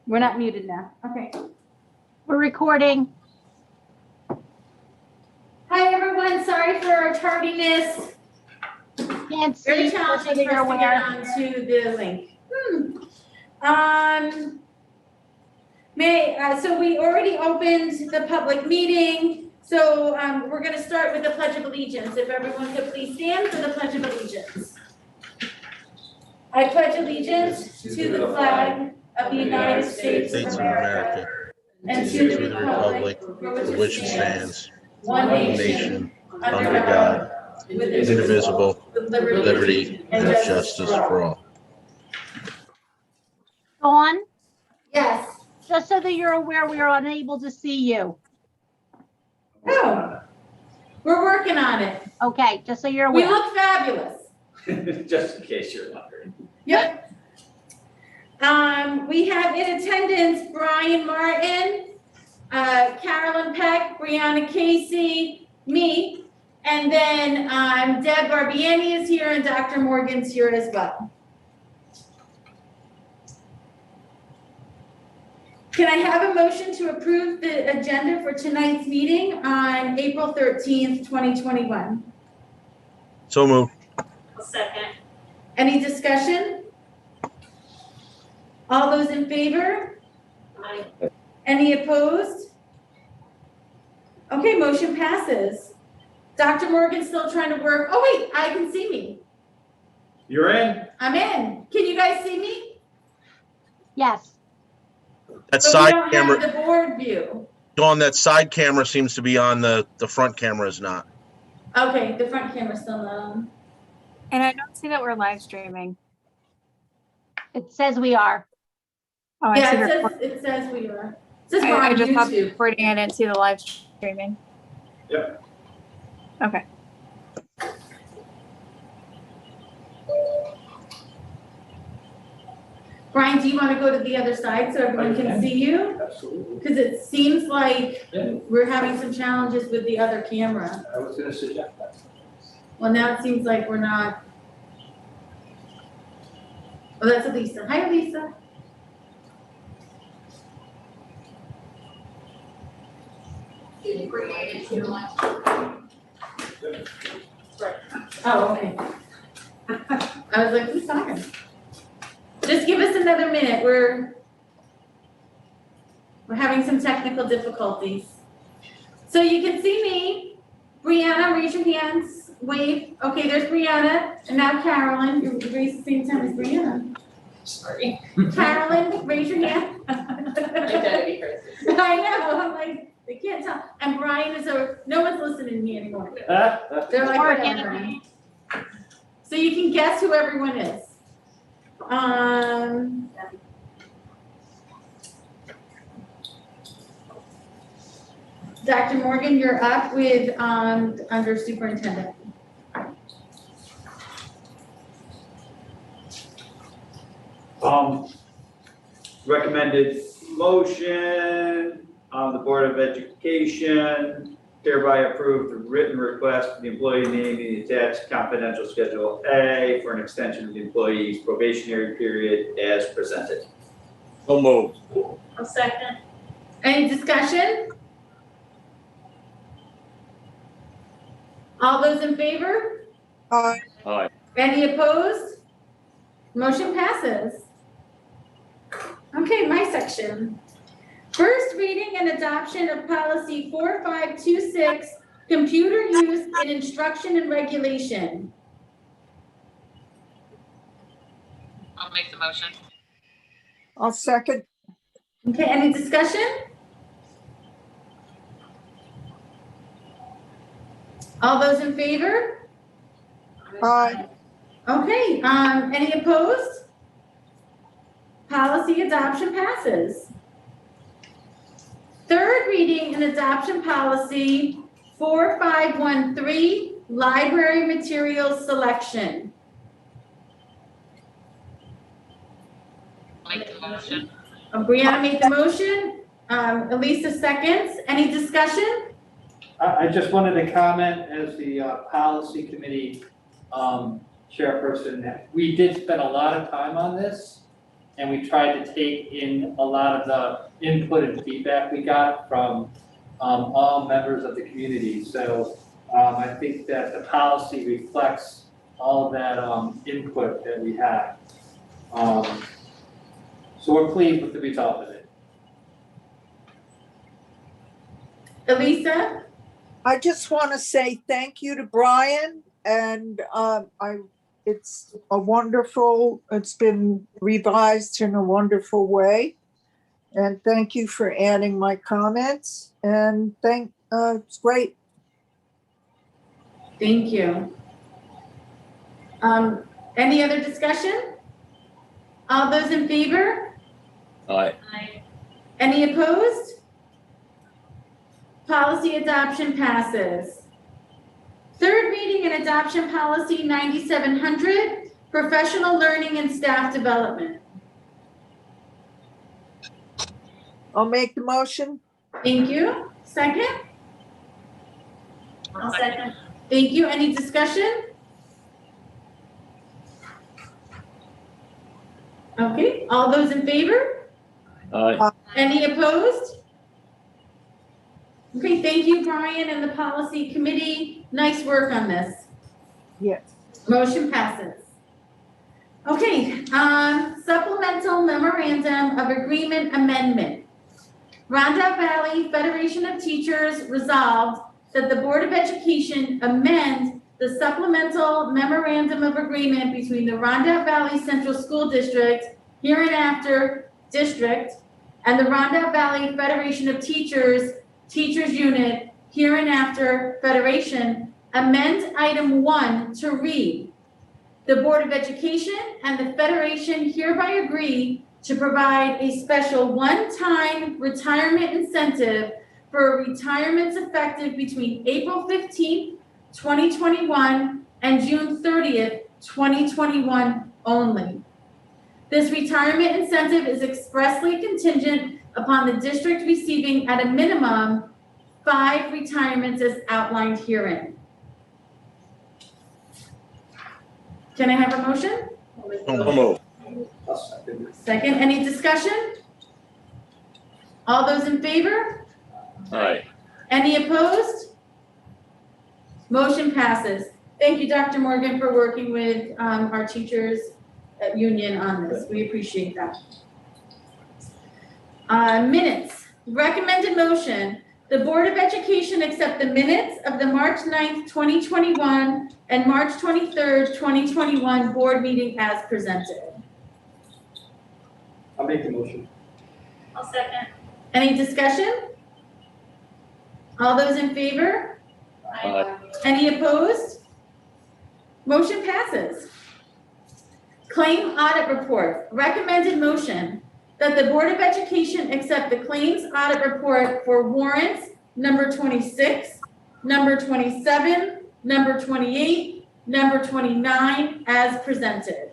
We're not muted now. Okay. We're recording. Hi, everyone. Sorry for our tardiness. Can't Very see. challenging for us to get onto the link. So we already opened the public meeting. So we're going to start with the Pledge of Allegiance. If everyone could please stand for the Pledge of Allegiance. I pledge allegiance to the flag of the United States of America and to the republic for which it stands, one nation, under God, indivisible, with liberty and justice for all. Dawn, Yes. just so that you're aware, we are unable to see you. Oh, we're working on it. Okay, just so you're We aware. look fabulous. Just in case you're wondering. Yep. We have in attendance Brian Martin, Carolyn Peck, Brianna Casey, me, and then Deb Barbiani is here and Dr. Morgan's here as well. Can I have a motion to approve the agenda for tonight's meeting on April 13th, 2021? So moved. A second. Any discussion? All those in favor? Aye. Any opposed? Okay, motion passes. Dr. Morgan's still trying to work. Oh wait, I can see me. You're in? I'm in. Can you guys see me? Yes. That But we side don't camera, have the board view. Dawn, that side camera seems to be on, the front camera is not. Okay, the front camera's still not on. And I don't see that we're live streaming. It says we are. Oh, I see Yeah, recording. it says we are. It says we're I on just have YouTube. recording. I didn't see the live streaming. Yep. Okay. Brian, do you want to go to the other side so everyone can see you? Absolutely. Because it seems like Yeah. we're having some challenges with the other camera. I was gonna suggest that. Well, now it seems like we're not. Oh, that's Elisa. Hi, Elisa. Oh, okay. I was like, who's talking? Just give us another minute. We're having some technical difficulties. So you can see me. Brianna, raise your hands. Wave. Okay, there's Brianna. And now Carolyn. You raise the same time as Brianna. Sorry. Carolyn, raise your hand. Identity crisis. I know. I'm like, they can't tell. And Brian is no one's listening to me anymore. They're like, whatever. So you can guess who everyone is. Dr. Morgan, you're up with under superintendent. Recommended motion on the Board of Education hereby approve the written request for the employee named in the attached confidential Schedule A for an extension of the employee's probationary period as presented. So moved. A second. Any discussion? All those in favor? Aye. Any opposed? Motion passes. Okay, my section. First reading and adoption of policy 4526, computer use in instruction and regulation. I'll make the motion. I'll second. Okay, any discussion? All those in favor? Aye. Okay, any opposed? Policy adoption passes. Third reading and adoption policy 4513, library materials selection. Make the motion. Brianna made the motion, Elisa seconds. Any discussion? I just wanted to comment as the policy committee chairperson, that we did spend a lot of time on this, and we tried to take in a lot of the input and feedback we got from all members of the community. So I think that the policy reflects all of that input that we had. So we're pleased with the result of it. Elisa? I just want to say thank you to Brian, and it's it's been revised in a wonderful way. And thank you for adding my comments, and it's great. Thank you. Any other discussion? All those in favor? Aye. Any opposed? Policy adoption passes. Third reading and adoption policy 9700, professional learning and staff development. I'll make the motion. Thank you. Second? I'll second. Thank you. Any discussion? Okay, all those in favor? Aye. Any opposed? Okay, thank you, Brian and the policy committee. Nice work on this. Yes. Motion passes. Okay, supplemental memorandum of agreement amendment. Rondout Valley Federation of Teachers resolved that the Board of Education amend the supplemental memorandum of agreement between the Rondout Valley Central School District, hereinafter district, and the Rondout Valley Federation of Teachers, Teachers Unit, hereinafter Federation, amend item 1 to read: the Board of Education and the Federation hereby agree to provide a special one-time retirement incentive for retirements effective between April 15th, 2021 and June 30th, 2021 only. This retirement incentive is expressly contingent upon the district receiving at a minimum 5 retirements as outlined herein. Can I have a motion? So moved. Second, any discussion? All those in favor? Aye. Any opposed? Motion passes. Thank you, Dr. Morgan, for working with our teachers union on this. We appreciate that. Minutes. Recommended motion. The Board of Education accept the minutes of the March 9th, 2021 and March 23rd, 2021 board meeting as presented. I'll make the motion. I'll second. Any discussion? All those in favor? Aye. Any opposed? Motion passes. Claim audit report. Recommended motion that the Board of Education accept the claims audit report for warrants number 26, number 27, number 28, number 29 as presented.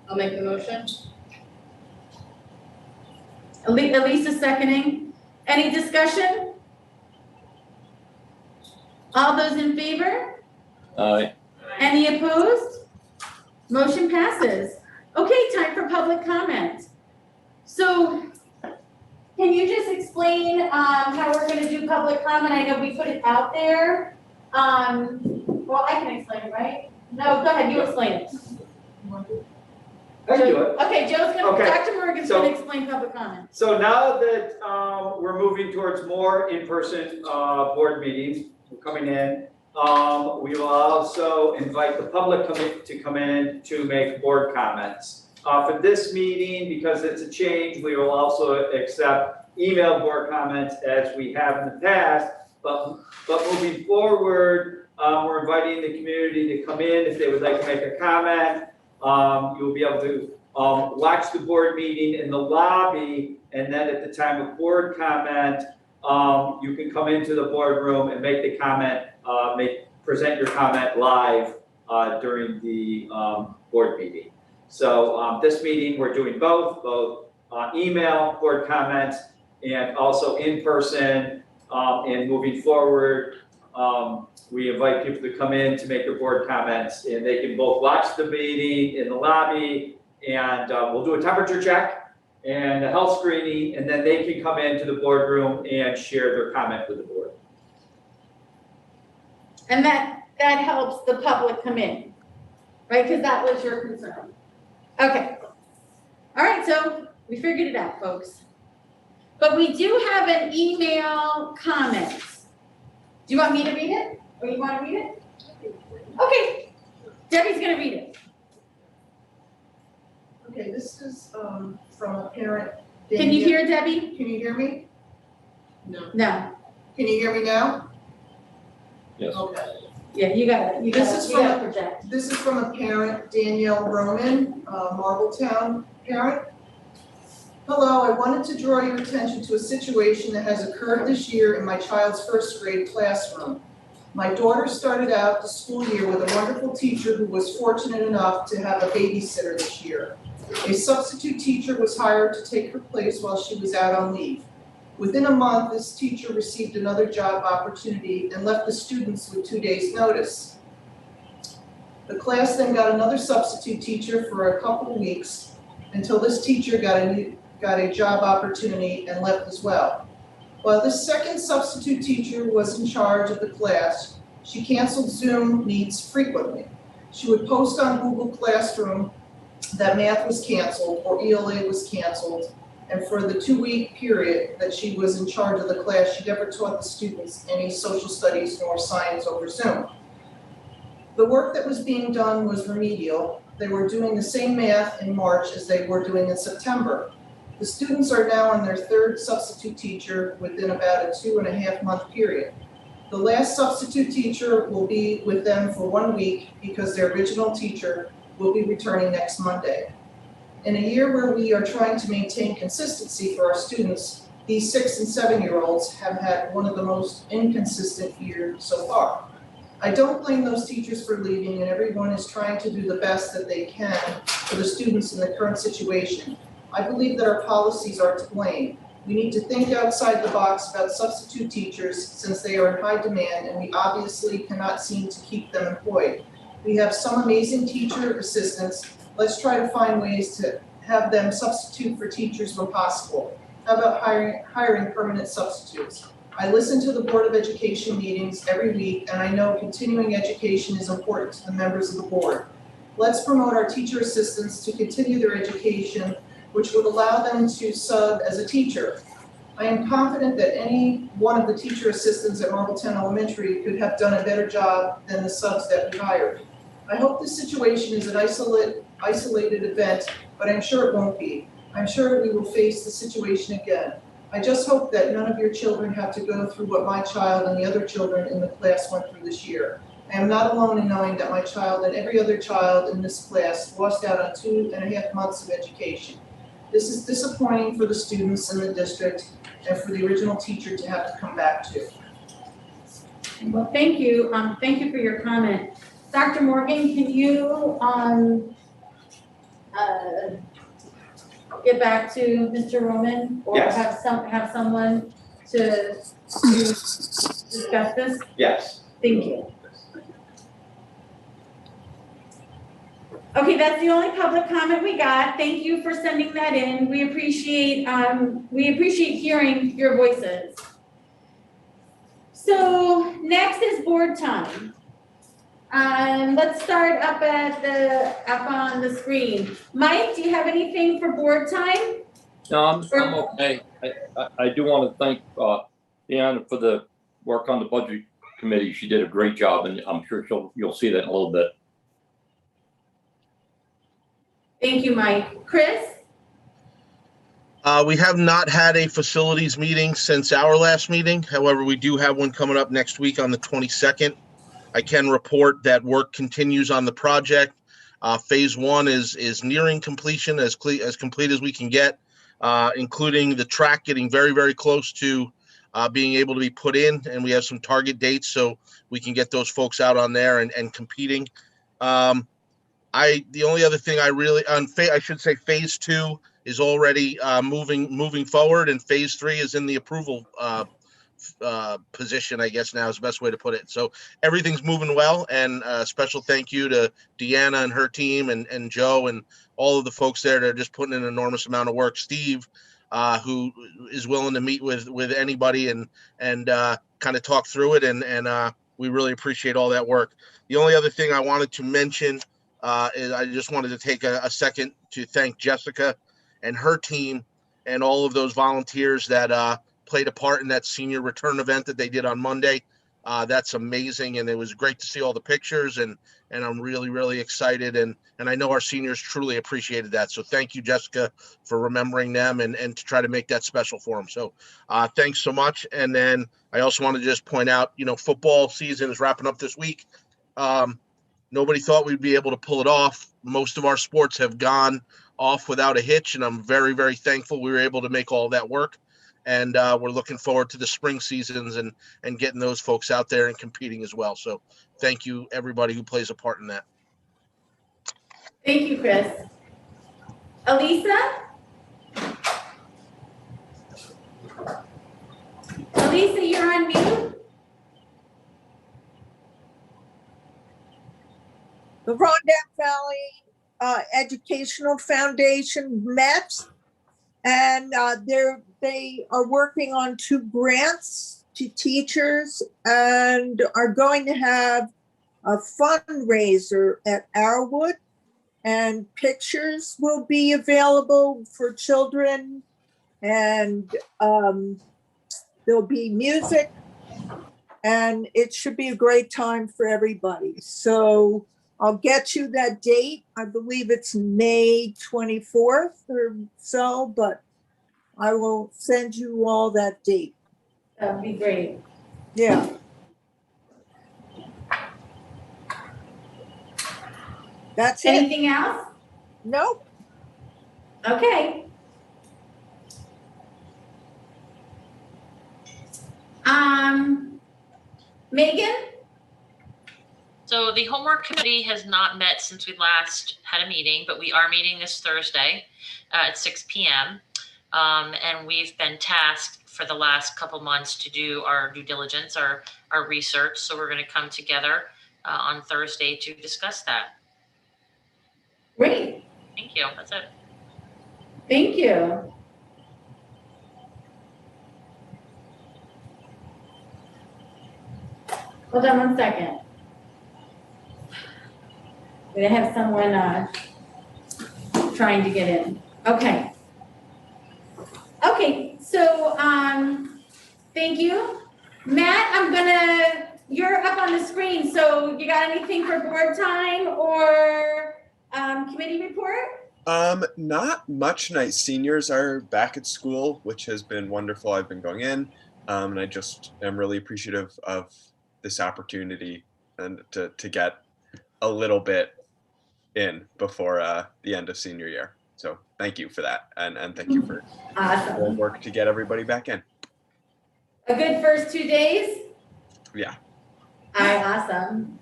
I'll make the motion. Elisa seconding. Any discussion? All those in favor? Aye. Any opposed? Motion passes. Okay, time for public comment. So can you just explain how we're gonna do public comment? I know we put it out there. Well, I can explain it, right? No, go ahead, you explain it. I can do it. Okay, Joe's gonna, Okay, Dr. Morgan's so- gonna explain public comment. So now that we're moving towards more in-person board meetings, we're coming in, we will also invite the public to come in to make board comments. For this meeting, because it's a change, we will also accept email board comments as we have in the past. But moving forward, we're inviting the community to come in if they would like to make a comment. You'll be able to watch the board meeting in the lobby, and then at the time of board comment, you can come into the boardroom and make the comment, present your comment live during the board meeting. So this meeting, we're doing both email board comments and also in person And moving forward, we invite people to come in to make their board comments, and they can both watch the meeting in the lobby, and we'll do a temperature check and a health screening, and then they can come into the boardroom and share their comment with the board. And that helps the public come in, right? Because that was your concern. Okay. All right, so we figured it out, folks. But we do have an email comment. Do you want me to read it? Or you want to read it? Okay. Debbie's going to read it. Okay, this is from a parent. Can you hear Debbie? Can you hear me? No. Can you hear me now? Yes. Okay. Yeah, you got it. This is gotta project. This is from a parent, Danielle Roman, Marbletown parent. Hello, I wanted to draw your attention to a situation that has occurred this year in my child's first grade classroom. My daughter started out the school year with a wonderful teacher who was fortunate enough to have a babysitter this year. A substitute teacher was hired to take her place while she was out on leave. Within a month, this teacher received another job opportunity and left the students with 2 days' notice. The class then got another substitute teacher for a couple of weeks until this teacher got a job opportunity and left as well. While this second substitute teacher was in charge of the class, she canceled Zoom meets frequently. She would post on Google Classroom that math was canceled or ELA was canceled, and for the 2-week period that she was in charge of the class, she never taught the students any social studies nor science over Zoom. The work that was being done was remedial. They were doing the same math in March as they were doing in September. The students are now on their third substitute teacher within about a 2.5-month period. The last substitute teacher will be with them for 1 week because their original teacher will be returning next Monday. In a year where we are trying to maintain consistency for our students, these 6- and 7-year-olds have had one of the most inconsistent years so far. I don't blame those teachers for leaving, and everyone is trying to do the best that they can for the students in the current situation. I believe that our policies are to blame. We need to think outside the box about substitute teachers since they are in high demand and we obviously cannot seem to keep them employed. We have some amazing teacher assistants. Let's try to find ways to have them substitute for teachers when possible. How about hiring permanent substitutes? I listen to the Board of Education meetings every week, and I know continuing education is important to the members of the board. Let's promote our teacher assistants to continue their education, which would allow them to sub as a teacher. I am confident that any one of the teacher assistants at Marbletown Elementary could have done a better job than the subs that we hired. I hope this situation is an isolated event, but I'm sure it won't be. I'm sure we will face the situation again. I just hope that none of your children have to go through what my child and the other children in the class went through this year. I am not alone in knowing that my child and every other child in this class lost out on 2.5 months of education. This is disappointing for the students in the district and for the original teacher to have to come back to. Well, thank you. Thank you for your comment. Dr. Morgan, can you get back to Mr. Roman? Or Yes. have someone to discuss this? Yes. Thank you. Okay, that's the only public comment we got. Thank you for sending that in. We appreciate hearing your voices. So next is board time. Let's start up on the screen. Mike, do you have anything for board time? No, I'm okay. I do want to thank Deanna for the work on the budget committee. She did a great job, and I'm sure you'll see that in a little bit. Thank you, Mike. Chris? We have not had a facilities meeting since our last meeting. However, we do have one coming up next week on the 22nd. I can report that work continues on the project. Phase 1 is nearing completion, as complete as we can get, including the track getting very, very close to being able to be put in. And we have some target dates so we can get those folks out on there and competing. The only other thing I should say phase 2 is already moving forward, and phase 3 is in the approval position, I guess now is the best way to put it. So everything's moving well, and special thank you to Deanna and her team, and Joe and all of the folks there that are just putting in an enormous amount of work. Steve, who is willing to meet with anybody and kind of talk through it, and we really appreciate all that work. The only other thing I wanted to mention is I just wanted to take a second to thank Jessica and her team and all of those volunteers that played a part in that senior return event that they did on Monday. That's amazing, and it was great to see all the pictures, and I'm really excited, and I know our seniors truly appreciated that. So thank you, Jessica, for remembering them and to try to make that special for them. So thanks so much. And then I also want to just point out, football season is wrapping up this week. Nobody thought we'd be able to pull it off. Most of our sports have gone off without a hitch, and I'm very thankful we were able to make all that work. And we're looking forward to the spring seasons and getting those folks out there and competing as well. So thank you, everybody who plays a part in that. Thank you, Chris. Elisa? Elisa, you're on mute. The Rondout Valley Educational Foundation met, and they are working on 2 grants to teachers and are going to have a fundraiser at Arrowwood, and pictures will be available for children, and there'll be music, and it should be a great time for everybody. So I'll get you that date. I believe it's May 24th or so, but I will send you all that date. That'd be great. Yeah. That's it. Anything else? Nope. Okay. Megan? So the homework committee has not met since we last had a meeting, but we are meeting this Thursday at 6 p.m. And we've been tasked for the last couple months to do our due diligence, our research. So we're going to come together on Thursday to discuss that. Great. Thank you. That's it. Thank you. Hold on one second. We have someone trying to get in. Okay. Okay, so thank you. Matt, you're up on the screen, so you got anything for board time or committee report? Not much tonight. Seniors are back at school, which has been wonderful. I've been going in, and I just am really appreciative of this opportunity and to get a little bit in before the end of senior year. So thank you for that, and thank you for Awesome. work to get everybody back in. A good first 2 days? Yeah. Awesome.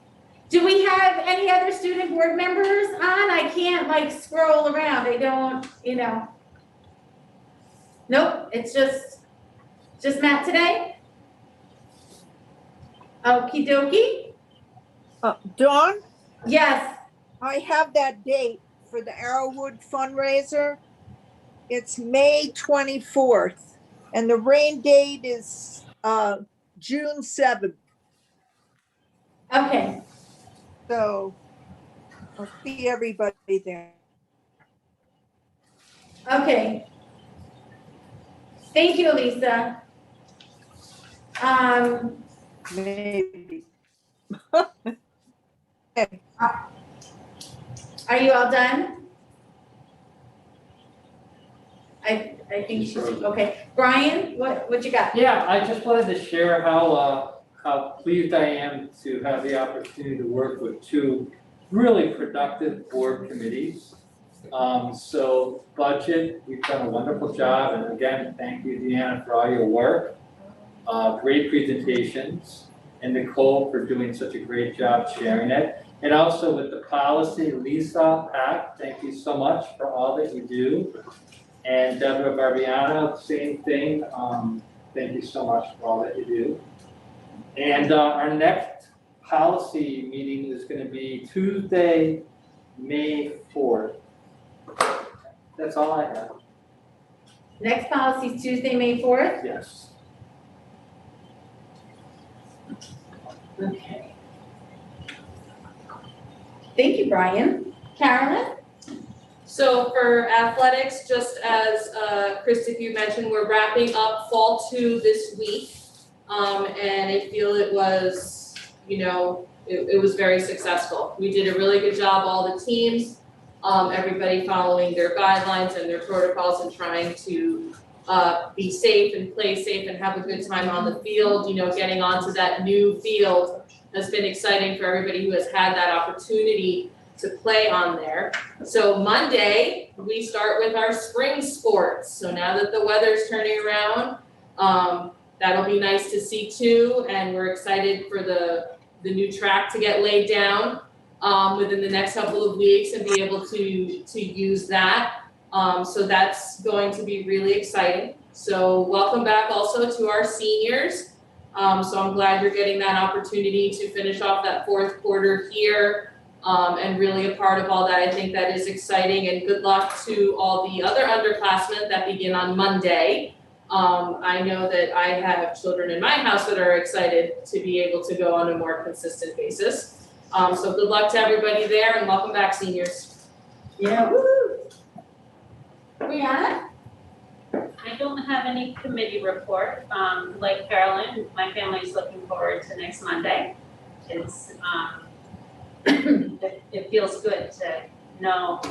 Do we have any other student board members on? I can't scroll around. I don't, Nope, it's just Matt today? Okie dokie. Dawn, Yes. I have that date for the Arrowwood fundraiser. It's May 24th, and the rain date is June 7th. Okay. So I'll see everybody there. Okay. Thank you, Lisa. Maybe. Okay. Are you all done? I think she's, okay. Brian, what you got? Yeah, I just wanted to share how pleased I am to have the opportunity to work with 2 really productive board committees. So budget, we've done a wonderful job, and again, thank you, Deanna, for all your work. Great presentations, and Nicole for doing such a great job sharing it. And also with the policy, Lisa, Pat, thank you so much for all that you do. And Deborah Barbiano, same thing. Thank you so much for all that you do. And our next policy meeting is going to be Tuesday, May 4th. That's all I have. Next policy is Tuesday, May 4th. Yes. Okay. Thank you, Brian. Carolyn? So for athletics, just as Chris, if you mentioned, we're wrapping up fall 2 this week. And I feel it was, it was very successful. We did a really good job, all the teams, everybody following their guidelines and their protocols and trying to be safe and play safe and have a good time on the field. Getting onto that new field has been exciting for everybody who has had that opportunity to play on there. So Monday, we start with our spring sports. So now that the weather's turning around, that'll be nice to see too. And we're excited for the new track to get laid down within the next couple of weeks and be able to use that. So that's going to be really exciting. So welcome back also to our seniors. So I'm glad you're getting that opportunity to finish off that 4th quarter here. And really a part of all that. I think that is exciting, and good luck to all the other underclassmen that begin on Monday. I know that I have children in my house that are excited to be able to go on a more consistent basis. So good luck to everybody there, and welcome back, seniors. Yeah, woo! Brianna? I don't have any committee report. Like Carolyn, my family's looking forward to next Monday. It's, it feels good to know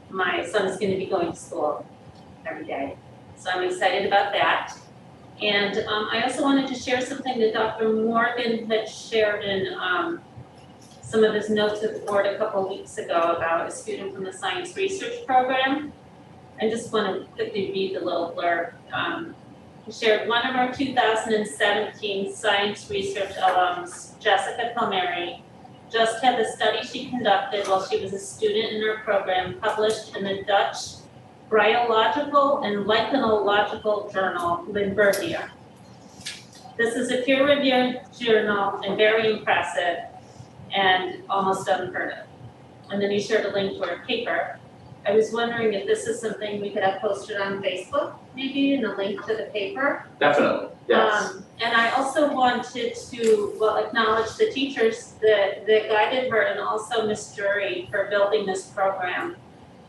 my son's going to be going to school every day. So I'm excited about that. And I also wanted to share something that Dr. Morgan had shared in some of his notes at the board a couple of weeks ago about a student from the science research program. I just want to quickly read the little blurb. He shared, one of our 2017 science research alums, Jessica Palmieri, just had the study she conducted while she was a student in her program published in the Dutch Bryological and Lichenological journal, Limburgia. This is a peer-reviewed journal and very impressive and almost unheard of. And then he shared a link to her paper. I was wondering if this is something we could have posted on Facebook, maybe, and a link to the paper. Definitely, yes. And I also wanted to, acknowledge the teachers that guided her and also Ms. Jury for building this program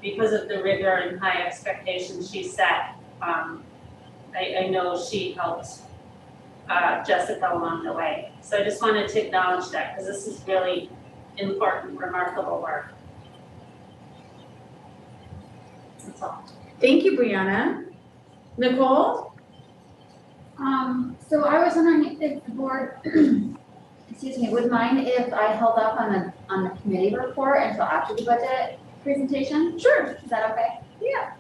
because of the rigor and high expectations she set. I know she helped Jessica along the way. So I just wanted to acknowledge that because this is really important, remarkable work. That's all. Thank you, Brianna. Nicole? So I was wondering if the board, excuse me, would mind if I held up on the committee report until after the budget presentation? Sure. Is that okay? Yeah.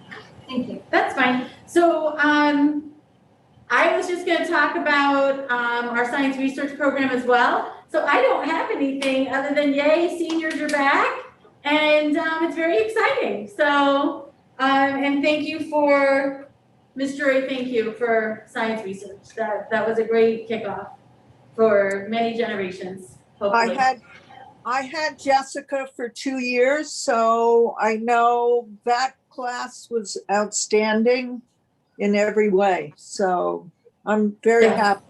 Thank you. That's fine. So I was just gonna talk about our science research program as well. So I don't have anything other than yay, seniors are back. And it's very exciting. So, and thank you for, Ms. Drury, thank you for science research. That was a great kickoff for many generations, hopefully. I had Jessica for 2 years, so I know that class was outstanding in every way. So I'm very happy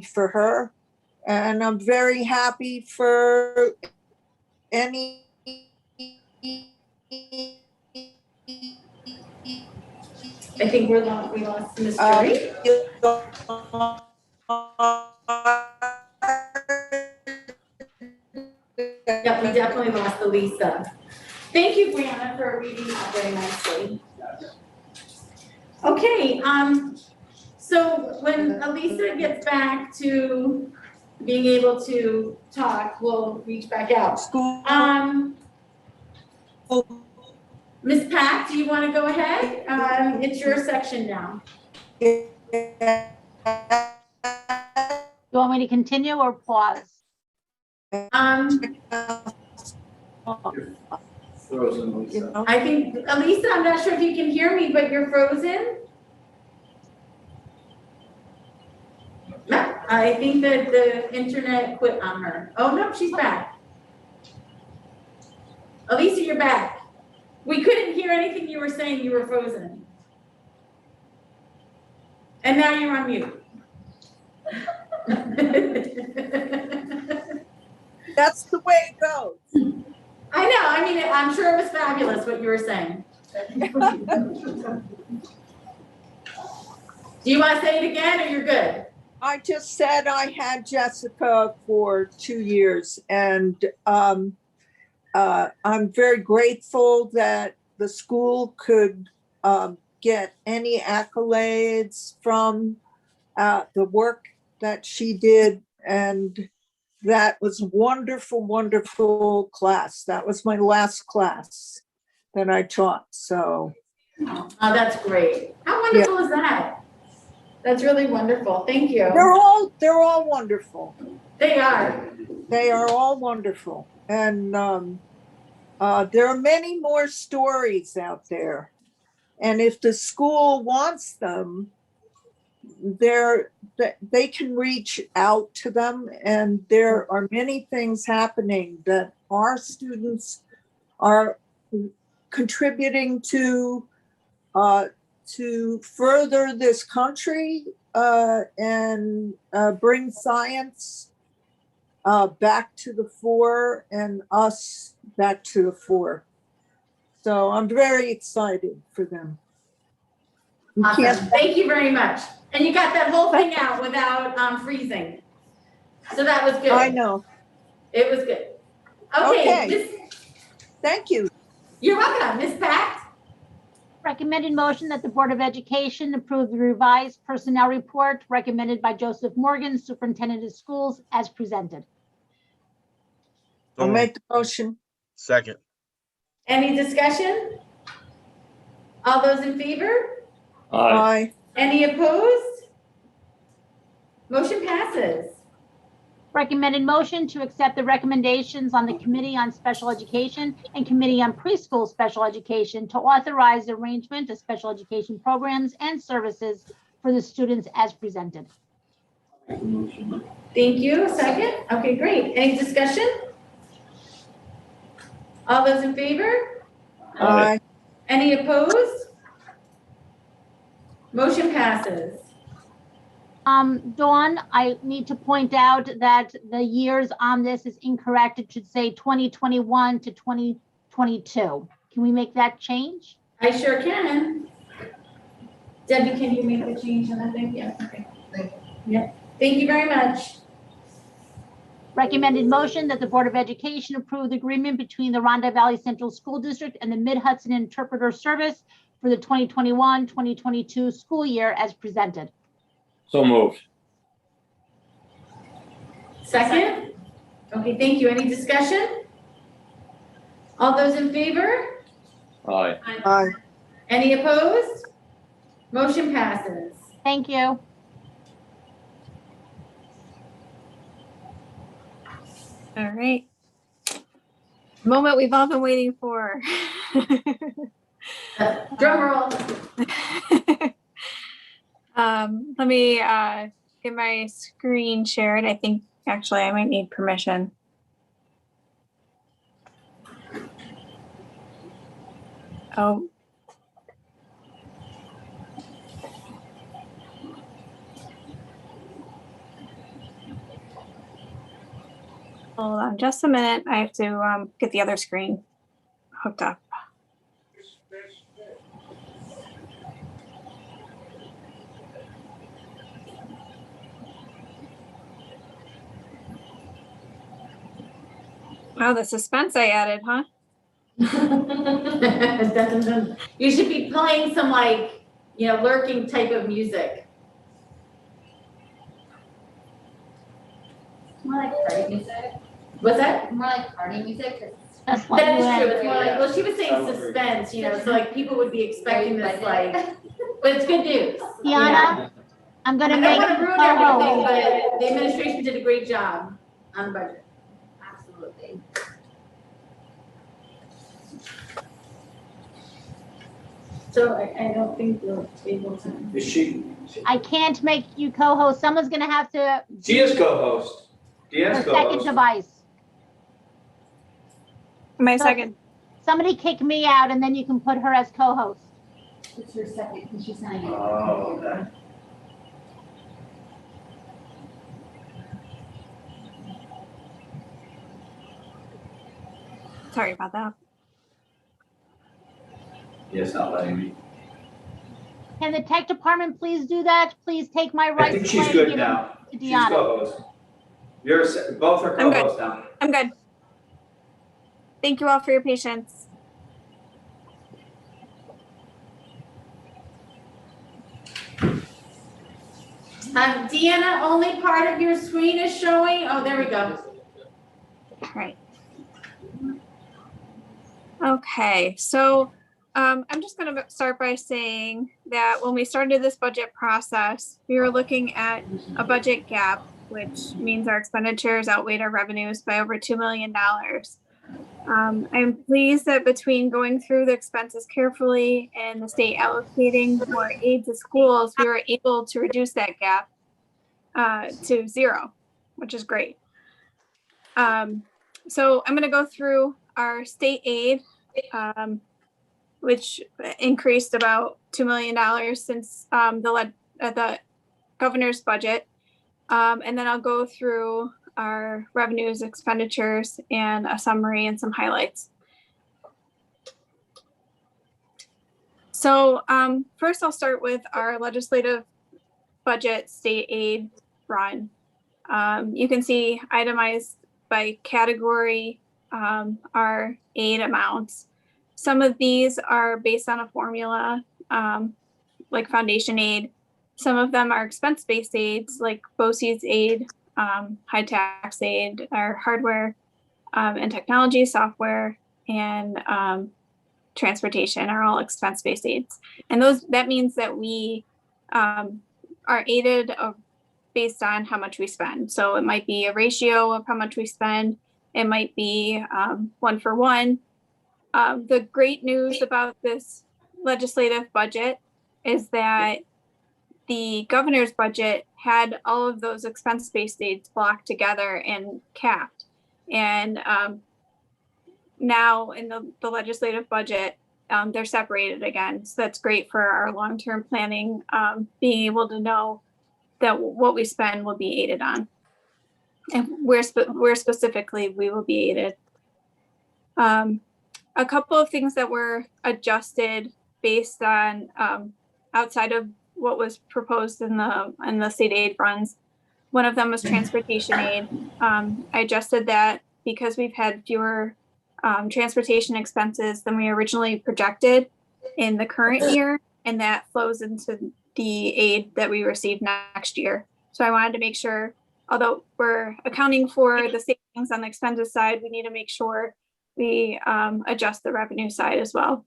for her. And I'm very happy for any I think we lost Ms. Drury. Yep, we definitely lost Elisa. Thank you, Brianna, for reading that very nicely. Okay, so when Elisa gets back to being able to talk, we'll reach back out. Ms. Pack, do you want to go ahead? It's your section now. You want me to continue or pause? Frozen, Lisa. I think, Elisa, I'm not sure if you can hear me, but you're frozen. I think that the internet quit on her. Oh, no, she's back. Elisa, you're back. We couldn't hear anything you were saying. You were frozen. And now you're on mute. That's the way it goes. I know. I mean, I'm sure it was fabulous what you were saying. Do you want to say it again or you're good? I just said I had Jessica for 2 years, and I'm very grateful that the school could get any accolades from the work that she did, and that was wonderful, wonderful class. That was my last class that I taught, so. Oh, that's great. How wonderful is that? That's really wonderful. Thank you. They're all wonderful. They are. They are all wonderful. And there are many more stories out there. And if the school wants them, they can reach out to them. And there are many things happening that our students are contributing to further this country and bring science back to the fore and us back to the fore. So I'm very excited for them. Awesome. Thank you very much. And you got that whole thing out without freezing. So that was good. I know. It was good. Okay. Thank you. You're welcome. Ms. Pact? Recommended motion that the Board of Education approve the revised personnel report recommended by Joseph Morgan, Superintendent of Schools, as presented. I'll make the motion. Second. Any discussion? All those in favor? Aye. Any opposed? Motion passes. Recommended motion to accept the recommendations on the Committee on Special Education and Committee on Preschool Special Education to authorize the arrangement of special education programs and services for the students as presented. Thank you. Second? Okay, great. Any discussion? All those in favor? Aye. Any opposed? Motion passes. Dawn, I need to point out that the years on this is incorrect. It should say 2021 to 2022. Can we make that change? I sure can. Debbie, can you make the change on that thing? Yeah, okay. Yeah. Thank you very much. Recommended motion that the Board of Education approve the agreement between the Rhondda Valley Central School District and the Mid-Hudson Interpreter Service for the 2021-2022 school year as presented. So moved. Second? Okay, thank you. Any discussion? All those in favor? Aye. Aye. Any opposed? Motion passes. Thank you. All right. Moment we've all been waiting for. Drum roll. Let me get my screen shared. I think actually I might need permission. Oh. Hold on just a minute. I have to get the other screen hooked up. Wow, the suspense I added, huh? You should be playing some lurking type of music. More like party music. What's that? More like party music. That's That what you is had. true. It's more like, well, she was saying suspense, so people would be expecting this but it's good news. Tiana, I'm I gonna don't make want to you ruin co-host. everything, but the administration did a great job on the budget. So I don't think we're able to. Is she? I can't make you co-host. Someone's gonna have to. She is co-host. The Deanna's second co-host. device. My So- second. Somebody kick me out and then you can put her as co-host. It's her second, because she's not even. Oh, okay. Sorry about that. Yeah, it's not letting me. Can the tech department please do that? Please take my I rights think away she's and good give them now. to She's Deanna. co-host. Both are I'm good. co-hosts now. I'm good. Thank you all for your patience. Deanna, only part of your screen is showing. Oh, there we go. All right. Okay, so I'm just going to start by saying that when we started this budget process, we were looking at a budget gap, which means our expenditures outweighed our revenues by over $2 million. I'm pleased that between going through the expenses carefully and the state allocating more aid to schools, we were able to reduce that gap to zero, which is great. So I'm going to go through our state aid, which increased about $2 million since the governor's budget. And then I'll go through our revenues, expenditures, and a summary and some highlights. So first I'll start with our legislative budget state aid run. You can see itemized by category our aid amounts. Some of these are based on a formula like foundation aid. Some of them are expense-based aids like BOCES aid, high tax aid, our hardware and technology, software, and transportation are all expense-based aids. And that means that we are aided based on how much we spend. So it might be a ratio of how much we spend. It might be 1 for 1. The great news about this legislative budget is that the governor's budget had all of those expense-based aids blocked together and capped. And now in the legislative budget, they're separated again. So that's great for our long-term planning, being able to know that what we spend will be aided on. And where specifically we will be aided. A couple of things that were adjusted based on outside of what was proposed in the state aid runs. One of them was transportation aid. I adjusted that because we've had fewer transportation expenses than we originally projected in the current year, and that flows into the aid that we receive next year. So I wanted to make sure, although we're accounting for the savings on the expenses side, we need to make sure we adjust the revenue side as well.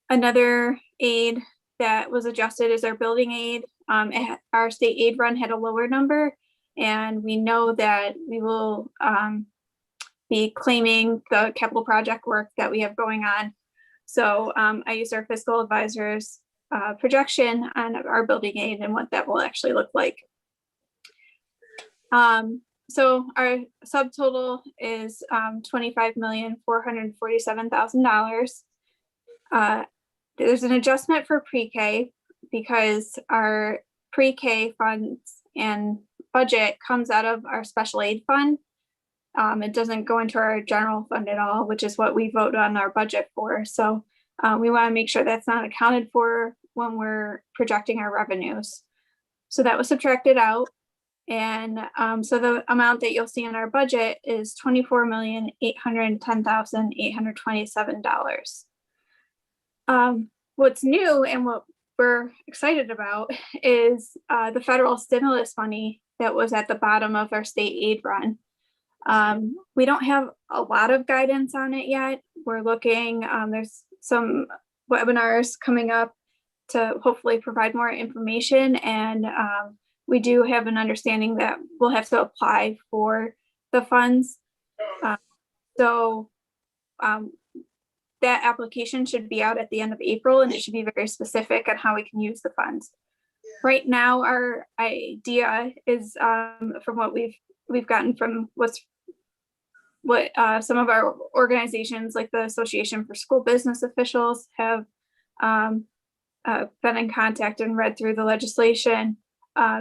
Another aid that was adjusted is our building aid. Our state aid run had a lower number, and we know that we will be claiming the capital project work that we have going on. So I used our fiscal advisor's projection on our building aid and what that will actually look like. So our subtotal is $25,447,000. There's an adjustment for pre-K because our pre-K funds and budget comes out of our special aid fund. It doesn't go into our general fund at all, which is what we vote on our budget for. So we want to make sure that's not accounted for when we're projecting our revenues. So that was subtracted out. And so the amount that you'll see in our budget is $24,810,827. What's new and what we're excited about is the federal stimulus money that was at the bottom of our state aid run. We don't have a lot of guidance on it yet. We're looking, there's some webinars coming up to hopefully provide more information, and we do have an understanding that we'll have to apply for the funds. So that application should be out at the end of April, and it should be very specific on how we can use the funds. Right now, our idea is, from what we've gotten from what some of our organizations, like the Association for School Business Officials, have been in contact and read through the legislation,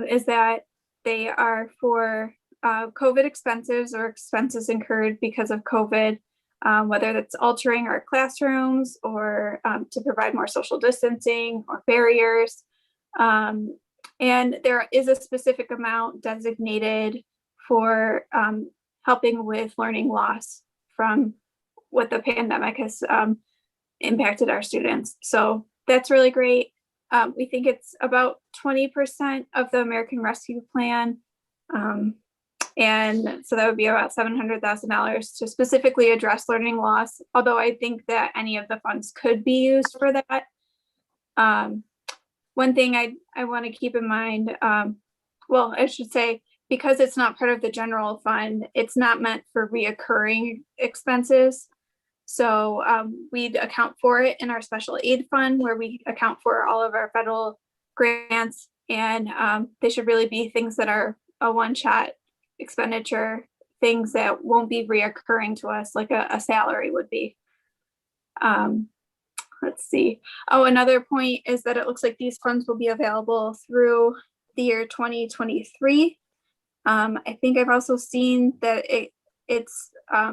is that they are for COVID expenses or expenses incurred because of COVID, whether that's altering our classrooms or to provide more social distancing or barriers. And there is a specific amount designated for helping with learning loss from what the pandemic has impacted our students. So that's really great. We think it's about 20% of the American Rescue Plan. And so that would be about $700,000 to specifically address learning loss, although I think that any of the funds could be used for that. One thing I want to keep in mind, well, I should say, because it's not part of the general fund, it's not meant for reoccurring expenses. So we'd account for it in our special aid fund, where we account for all of our federal grants, and they should really be things that are a one-shot expenditure, things that won't be reoccurring to us like a salary would be. Let's see. Oh, another point is that it looks like these funds will be available through the year 2023. I think I've also seen that it's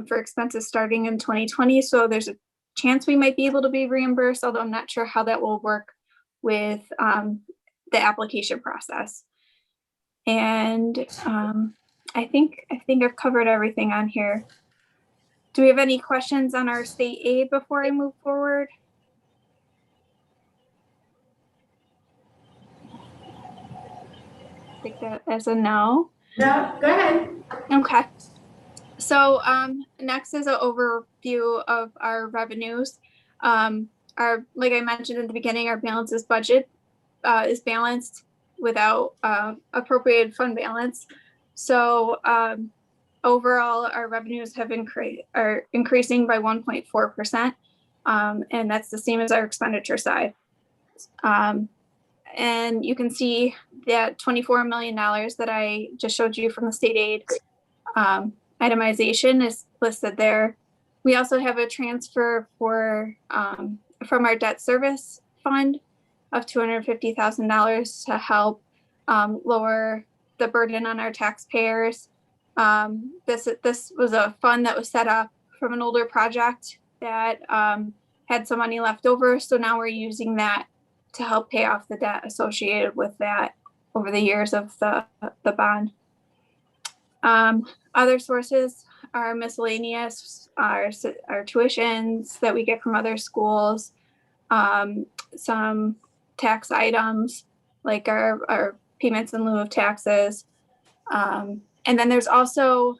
for expenses starting in 2020. So there's a chance we might be able to be reimbursed, although I'm not sure how that will work with the application process. And I think I've covered everything on here. Do we have any questions on our state aid before I move forward? Take that as a no. No, go ahead. Okay. So next is an overview of our revenues. Like I mentioned in the beginning, our balances budget is balanced without appropriated fund balance. So overall, our revenues are increasing by 1.4%, and that's the same as our expenditure side. And you can see that $24 million that I just showed you from the state aid itemization is listed there. We also have a transfer for from our debt service fund of $250,000 to help lower the burden on our taxpayers. This was a fund that was set up from an older project that had some money left over. So now we're using that to help pay off the debt associated with that over the years of the bond. Other sources are miscellaneous, our tuitions that we get from other schools, some tax items like our payments in lieu of taxes. And then there's also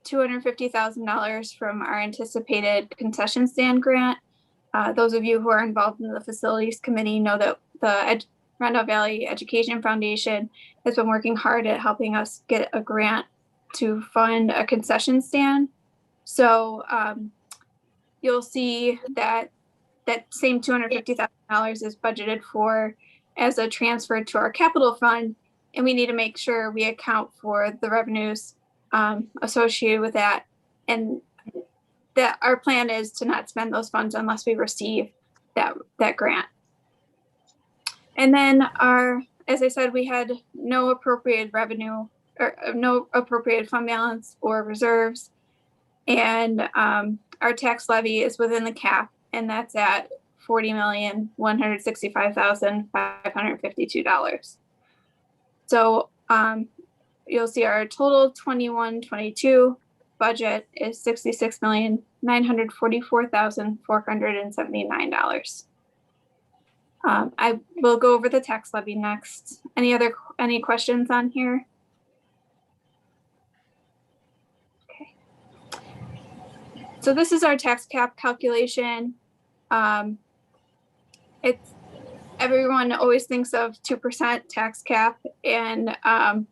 $250,000 from our anticipated concession stand grant. Those of you who are involved in the facilities committee know that the Randolph Valley Education Foundation has been working hard at helping us get a grant to fund a concession stand. So you'll see that that same $250,000 is budgeted for as a transfer to our capital fund, and we need to make sure we account for the revenues associated with that, and that our plan is to not spend those funds unless we receive that grant. And then as I said, we had no appropriated revenue or no appropriated fund balance or reserves. And our tax levy is within the cap, and that's at $40,165,552. So you'll see our total 21-22 budget is $66,944,479. I will go over the tax levy next. Any questions on here? Okay. So this is our tax cap calculation. Everyone always thinks of 2% tax cap, and I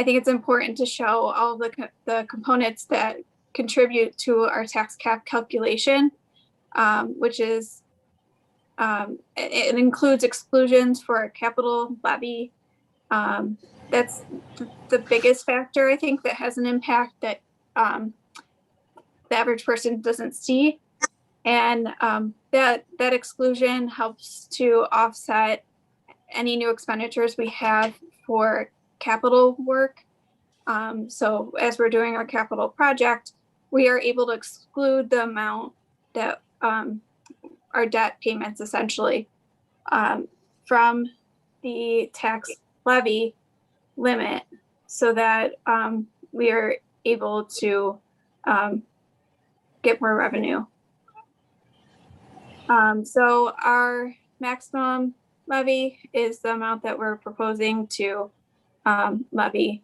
think it's important to show all the components that contribute to our tax cap calculation. which is, it includes exclusions for a capital levy. That's the biggest factor, I think, that has an impact that the average person doesn't see. And that exclusion helps to offset any new expenditures we have for capital work. So as we're doing our capital project, we are able to exclude the amount that our debt payments essentially from the tax levy limit, so that we are able to get more revenue. So our maximum levy is the amount that we're proposing to levy,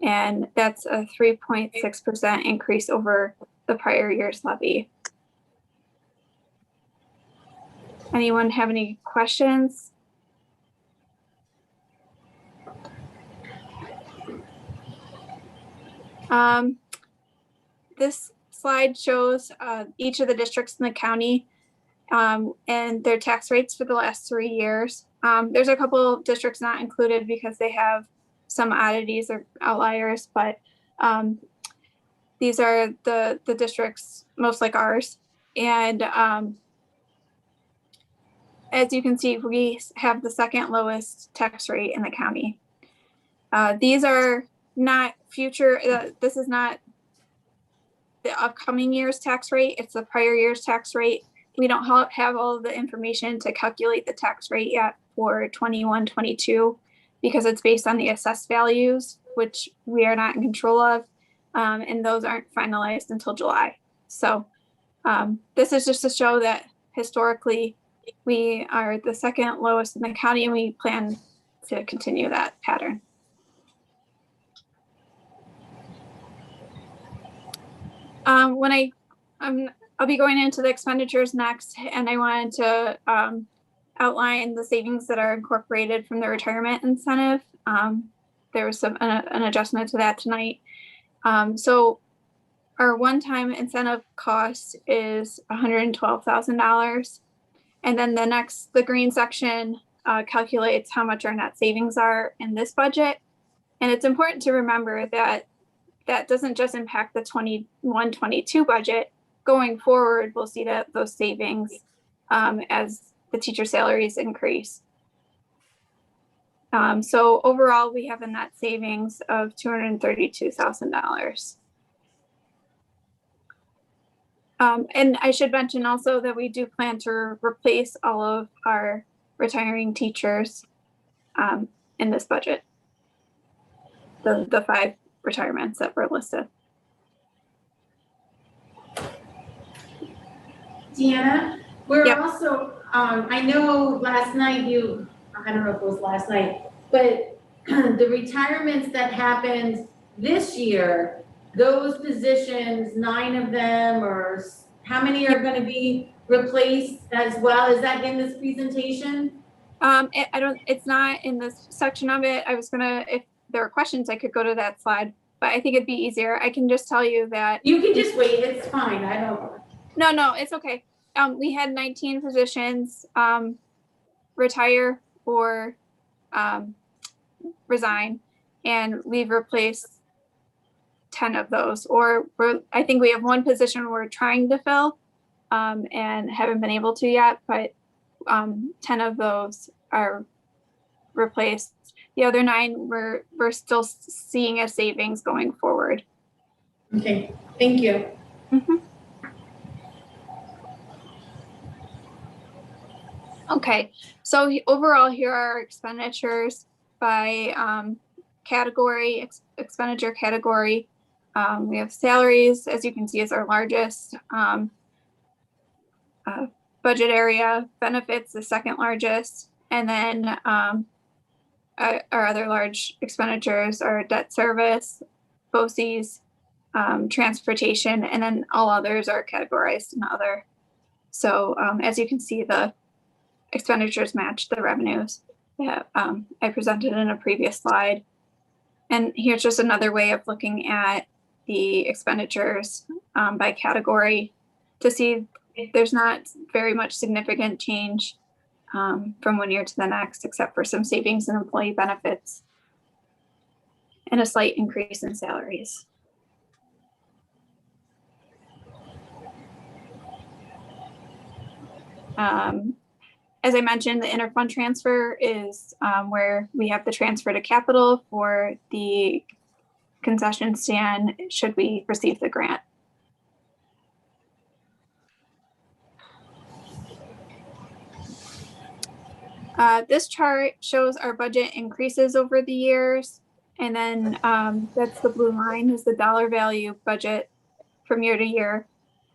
and that's a 3.6% increase over the prior year's levy. Anyone have any questions? This slide shows each of the districts in the county and their tax rates for the last 3 years. There's a couple of districts not included because they have some oddities or outliers, but these are the districts most like ours. And as you can see, we have the second lowest tax rate in the county. These are not future, this is not the upcoming year's tax rate, it's the prior year's tax rate. We don't have all of the information to calculate the tax rate yet for 21, 22, because it's based on the assessed values, which we are not in control of, and those aren't finalized until July. So this is just to show that historically we are the second lowest in the county, and we plan to continue that pattern. I'll be going into the expenditures next, and I wanted to outline the savings that are incorporated from the retirement incentive. There was an adjustment to that tonight. So our one-time incentive cost is $112,000. And then the green section calculates how much our net savings are in this budget. And it's important to remember that that doesn't just impact the 21-22 budget. Going forward, we'll see that those savings as the teacher salaries increase. So overall, we have a net savings of $232,000. And I should mention also that we do plan to replace all of our retiring teachers in this budget. The 5 retirements that were listed. Deanna, we're Yep. also, I know last night I don't know if it was last night, but the retirements that happened this year, those positions, 9 of them, or how many are going to be replaced as well? Is that in this presentation? It's not in this section of it. I was gonna, if there are questions, I could go to that slide, but I think it'd be easier. I can just tell you that. You can just wait, it's fine, I don't. No, it's okay. We had 19 positions retire or resign, and we've replaced 10 of those. Or I think we have 1 position we're trying to fill and haven't been able to yet, but 10 of those are replaced. The other 9 we're still seeing as savings going forward. Okay, thank you. Mm-hmm. Okay, so overall, here are our expenditures by category, expenditure category. We have salaries, as you can see, is our largest budget area. Benefits, the second largest, and then our other large expenditures are debt service, BOCES, transportation, and then all others are categorized in other. So as you can see, the expenditures match the revenues that I presented in a previous slide. And here's just another way of looking at the expenditures by category to see there's not very much significant change from one year to the next, except for some savings in employee benefits and a slight increase in salaries. As I mentioned, the interfund transfer is where we have the transfer to capital for the concession stand should we receive the grant. This chart shows our budget increases over the years, and then that's the blue line is the dollar value budget from year to year.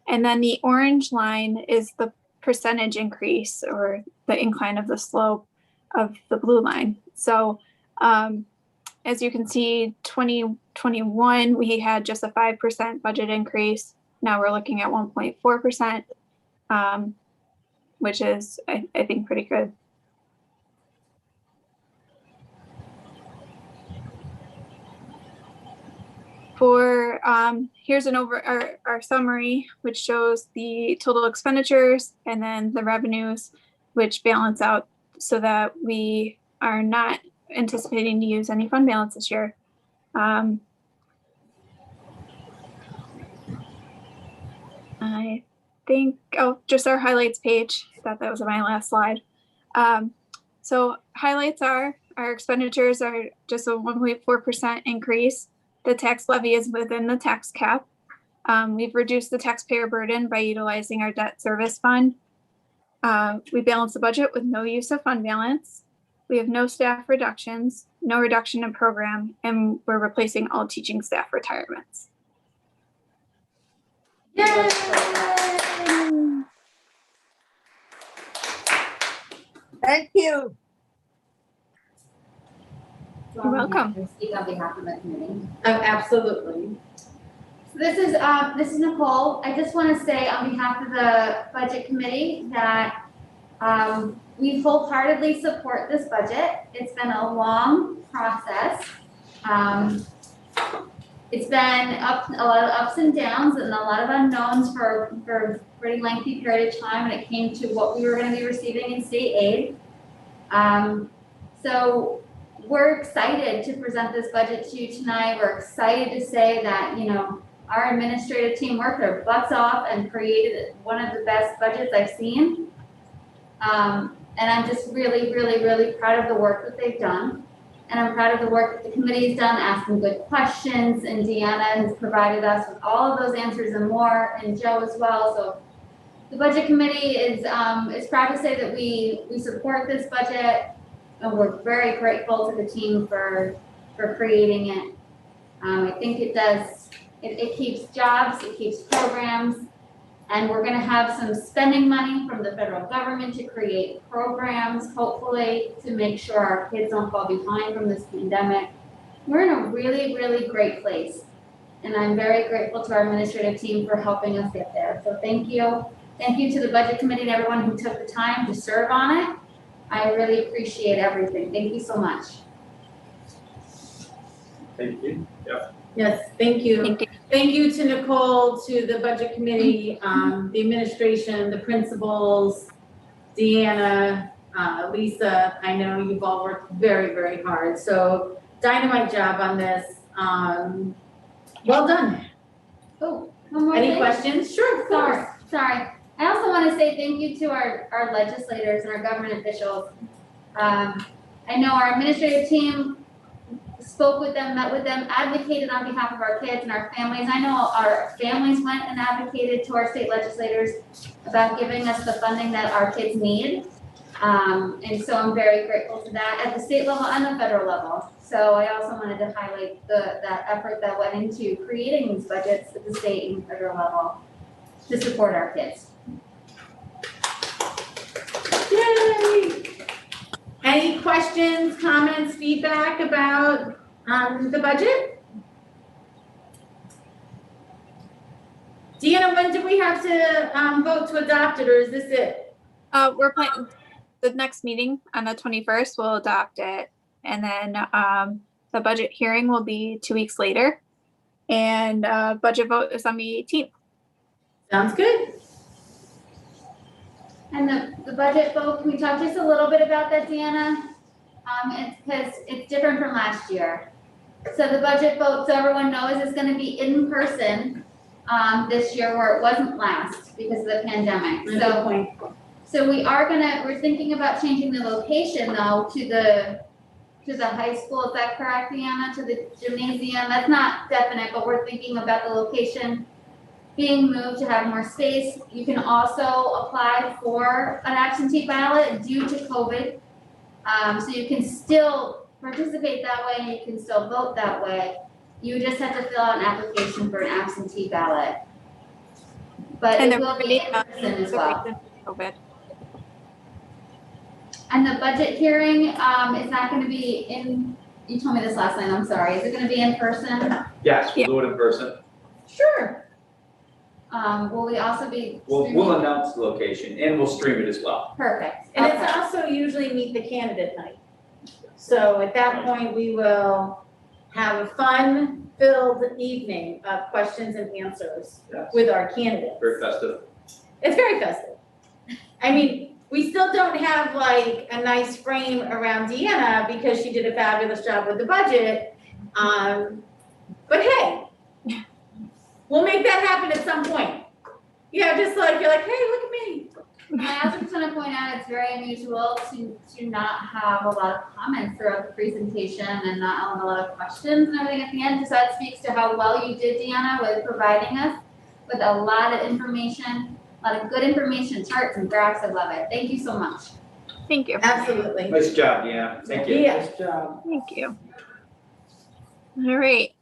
And then the orange line is the percentage increase or the incline of the slope of the blue line. So as you can see, 2021, we had just a 5% budget increase. Now we're looking at 1.4%, which is, I think, pretty good. For here's our summary, which shows the total expenditures and then the revenues, which balance out so that we are not anticipating to use any fund balance this year. I think, just our highlights page. I thought that was my last slide. So highlights are our expenditures are just a 1.4% increase. The tax levy is within the tax cap. We've reduced the taxpayer burden by utilizing our debt service fund. We balance the budget with no use of fund balance. We have no staff reductions, no reduction in program, and we're replacing all teaching staff retirements. Yay! Thank you. You're welcome. Speak on behalf of the committee. Oh, absolutely. So this is Nicole. I just want to say on behalf of the budget committee that we wholeheartedly support this budget. It's been a long process. It's been a lot of ups and downs and a lot of unknowns for a pretty lengthy period of time when it came to what we were going to be receiving in state aid. So we're excited to present this budget to you tonight. We're excited to say that, you know, our administrative team worked their butts off and created one of the best budgets I've seen. And I'm just really, really, really proud of the work that they've done. And I'm proud of the work that the committee has done, asking good questions, and Deanna has provided us with all of those answers and more, and Joe as well. So the budget committee is proud to say that we support this budget, and we're very grateful to the team for creating it. I think it does, it keeps jobs, it keeps programs, and we're gonna have some spending money from the federal government to create programs, hopefully, to make sure our kids don't fall behind from this pandemic. We're in a really, really great place. And I'm very grateful to our administrative team for helping us get there. So thank you. Thank you to the budget committee and everyone who took the time to serve on it. I really appreciate everything. Thank you so much. Thank you. Yeah. Yes, thank you. Thank you. Thank you to Nicole, to the budget committee, the administration, the principals, Deanna, Lisa. I know you've all worked very, very hard. So dynamite job on this. Well done. Oh, one more Any thing? questions? Sure, of course. Sorry. I also want to say thank you to our legislators and our government officials. I know our administrative team spoke with them, met with them, advocated on behalf of our kids and our families. I know our families went and advocated to our state legislators about giving us the funding that our kids need. And so I'm very grateful to that at the state level and the federal level. So I also wanted to highlight that effort that went into creating these budgets at the state and federal level to support our kids. Yay! Any questions, comments, feedback about the budget? Deanna, when do we have to vote to adopt it, or is this it? We're planning the next meeting on the 21st. We'll adopt it, and then the budget hearing will be 2 weeks later, and budget vote is on the 18th. Sounds good. And the budget vote, can we talk just a little bit about that, Deanna? It's because it's different from last year. So the budget vote, so everyone knows, is gonna be in person, this year where it wasn't last because of the pandemic. Good point. So we're thinking about changing the location though to the high school, is that correct, Deanna? To the gymnasium? That's not definite, but we're thinking about the location being moved to have more space. You can also apply for an absentee ballot due to COVID. So you can still participate that way, and you can still vote that way. You just have to fill out an application for an absentee ballot. But And it will be in person as well. COVID. And the budget hearing, is not gonna be in, you told me this last time, I'm sorry, is it gonna be in person? Yes, we'll do it in person. Sure. Will we also be We'll streaming? announce the location and we'll stream it as well. Perfect. And Okay. it's also usually meet the candidate night. So at that point, we will have a fun-filled evening of questions and answers Yes. with our candidates. Very festive. It's very festive. I mean, we still don't have like a nice frame around Deanna because she did a fabulous job with the budget. But hey, we'll make that happen at some point. Yeah, just like, you're like, hey, look at me. I also just wanna point out, it's very unusual to not have a lot of comments throughout the presentation and not have a lot of questions and everything at the end. So that speaks to how well you did, Deanna, with providing us with a lot of information, a lot of good information, charts and graphs. I love it. Thank you so much. Thank you. Absolutely. Nice job, Deanna. Thank you. Yeah. Nice job. Thank you. All right.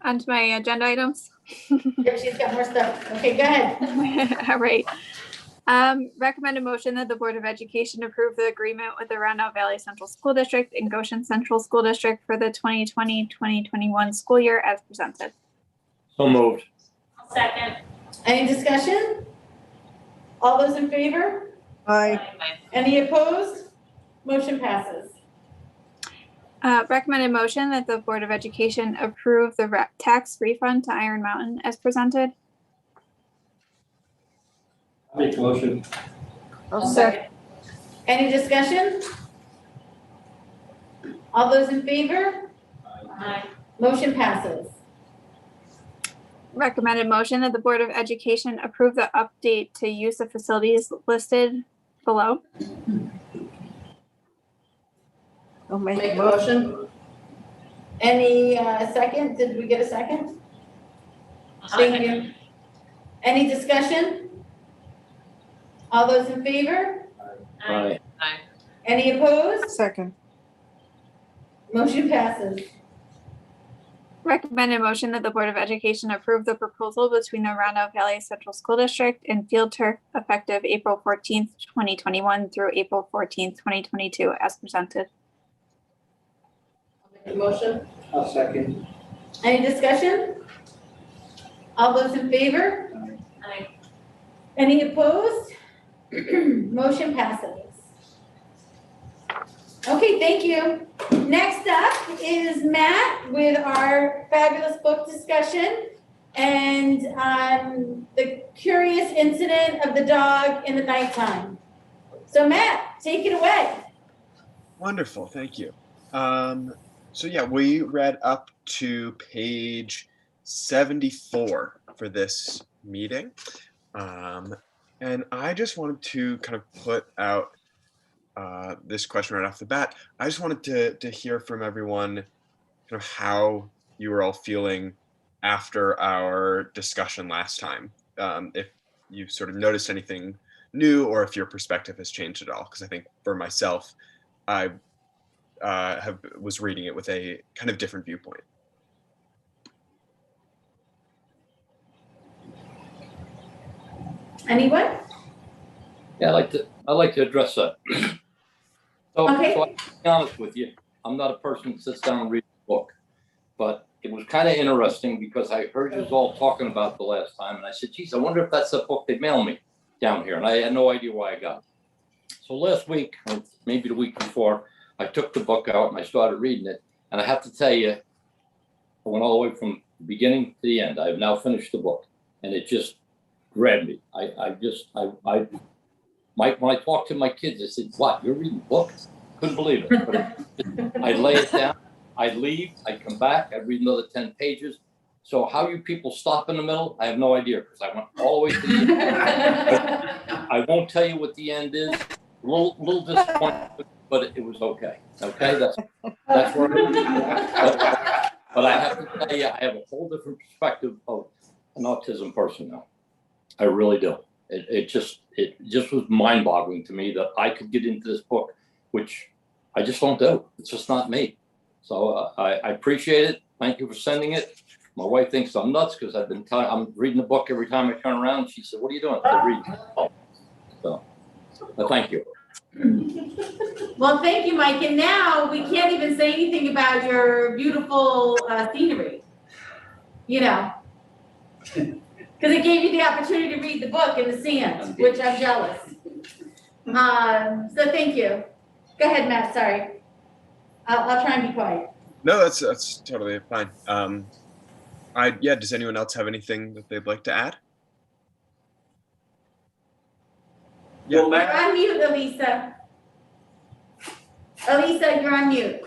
On to my agenda items. Yep, she's got more stuff. Okay, go ahead. All right. Recommend a motion that the Board of Education approve the agreement with the Round Out Valley Central School District and Goshen Central School District for the 2020-2021 school year as presented. So moved. I'll second. Any discussion? All those in favor? Aye. Any opposed? Motion passes. Recommended motion that the Board of Education approve the tax refund to Iron Mountain as presented. Make a motion. I'll second. Any discussion? All those in favor? Aye. Motion passes. Recommended motion that the Board of Education approve the update to use of facilities listed below. I'll make a Make a motion. motion. Any second? Did we get a second? I'll Thank second. you. Any discussion? All those in favor? Aye. Aye. Any opposed? Second. Motion passes. Recommended motion that the Board of Education approve the proposal between the Round Out Valley Central School District and Field Turf effective April 14th, 2021 through April 14th, 2022 as presented. Make a motion. I'll second. Any discussion? All those in favor? Aye. Any opposed? Motion passes. Okay, thank you. Next up is Matt with our fabulous book discussion and the curious incident of the dog in the nighttime. So Matt, take it away. Wonderful, thank you. So yeah, we read up to page 74 for this meeting. And I just wanted to kind of put out this question right off the bat. I just wanted to hear from everyone kind of how you were all feeling after our discussion last time. If you sort of noticed anything new or if your perspective has changed at all. Because I think for myself, I was reading it with a kind of different viewpoint. Anyone? Yeah, I'd like to address that. Okay. So I'll be honest with you, I'm not a person who sits down and reads a book, but it was kind of interesting because I heard you all talking about it the last time, and I said, geez, I wonder if that's the book they mailed me down here, and I had no idea why I got it. So last week, or maybe the week before, I took the book out and I started reading it, and I have to tell you, I went all the way from the beginning to the end. I have now finished the book, and it just grabbed me. I when I talked to my kids, I said, "What? You're reading books?" Couldn't believe it. But I'd lay it down. I'd leave. I'd come back. I'd read another 10 pages. So how you people stop in the middle, I have no idea, because I went all the way to the end. I won't tell you what the end is. A little disappointed, but it was okay. Okay, that's where but I have to tell you, I have a whole different perspective of an autism person now. I really do. It just was mind-boggling to me that I could get into this book, which I just don't do. It's just not me. So I appreciate it. Thank you for sending it. My wife thinks I'm nuts because I'm reading the book every time I turn around. She said, "What are you doing?" I said, "Reading." Oh. So, but thank you. Well, thank you, Mike. And now we can't even say anything about your beautiful scenery, you know, because it gave you the opportunity to read the book in the sand, which I'm jealous. So thank you. Go ahead, Matt. Sorry. I'll try and be quiet. No, that's totally fine. Does anyone else have anything that they'd like to add? Yeah. Well, You're Matt, on mute, Elisa. Elisa, you're on mute.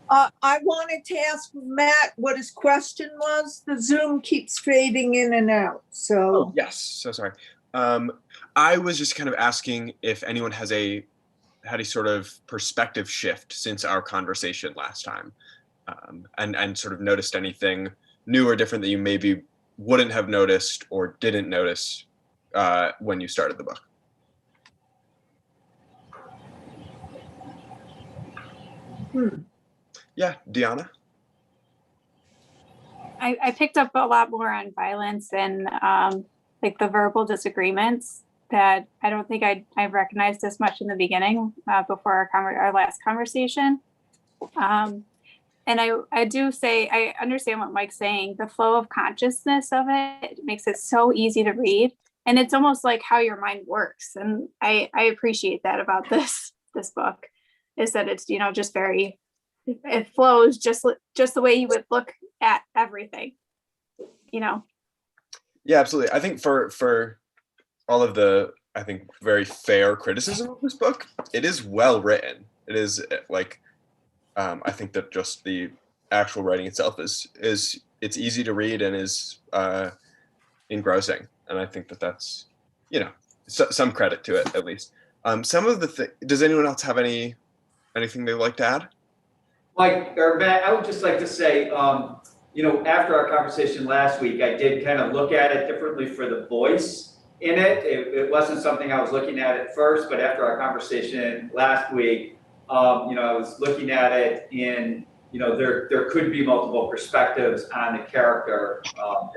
I wanted to ask Matt what his question was. The Zoom keeps fading in and out, so. Oh, yes, so sorry. I was just kind of asking if anyone had a sort of perspective shift since our conversation last time, and sort of noticed anything new or different that you maybe wouldn't have noticed or didn't notice when you started the book. Yeah, Deanna? I picked up a lot more on violence and like the verbal disagreements that I don't think I recognized as much in the beginning before our last conversation. And I do say, I understand what Mike's saying. The flow of consciousness of it makes it so easy to read. And it's almost like how your mind works. And I appreciate that about this book, is that it's, you know, just very, it flows just the way you would look at everything, you know? Yeah, absolutely. I think for all of the, I think, very fair criticism of this book, it is well written. It is like, I think that just the actual writing itself is it's easy to read and is engrossing. And I think that that's, you know, some credit to it at least. Some of the does anyone else have anything they'd like to add? Mike or Matt, I would just like to say, you know, after our conversation last week, I did kind of look at it differently for the voice in it. It wasn't something I was looking at first, but after our conversation last week, you know, I was looking at it in, you know, there could be multiple perspectives on the character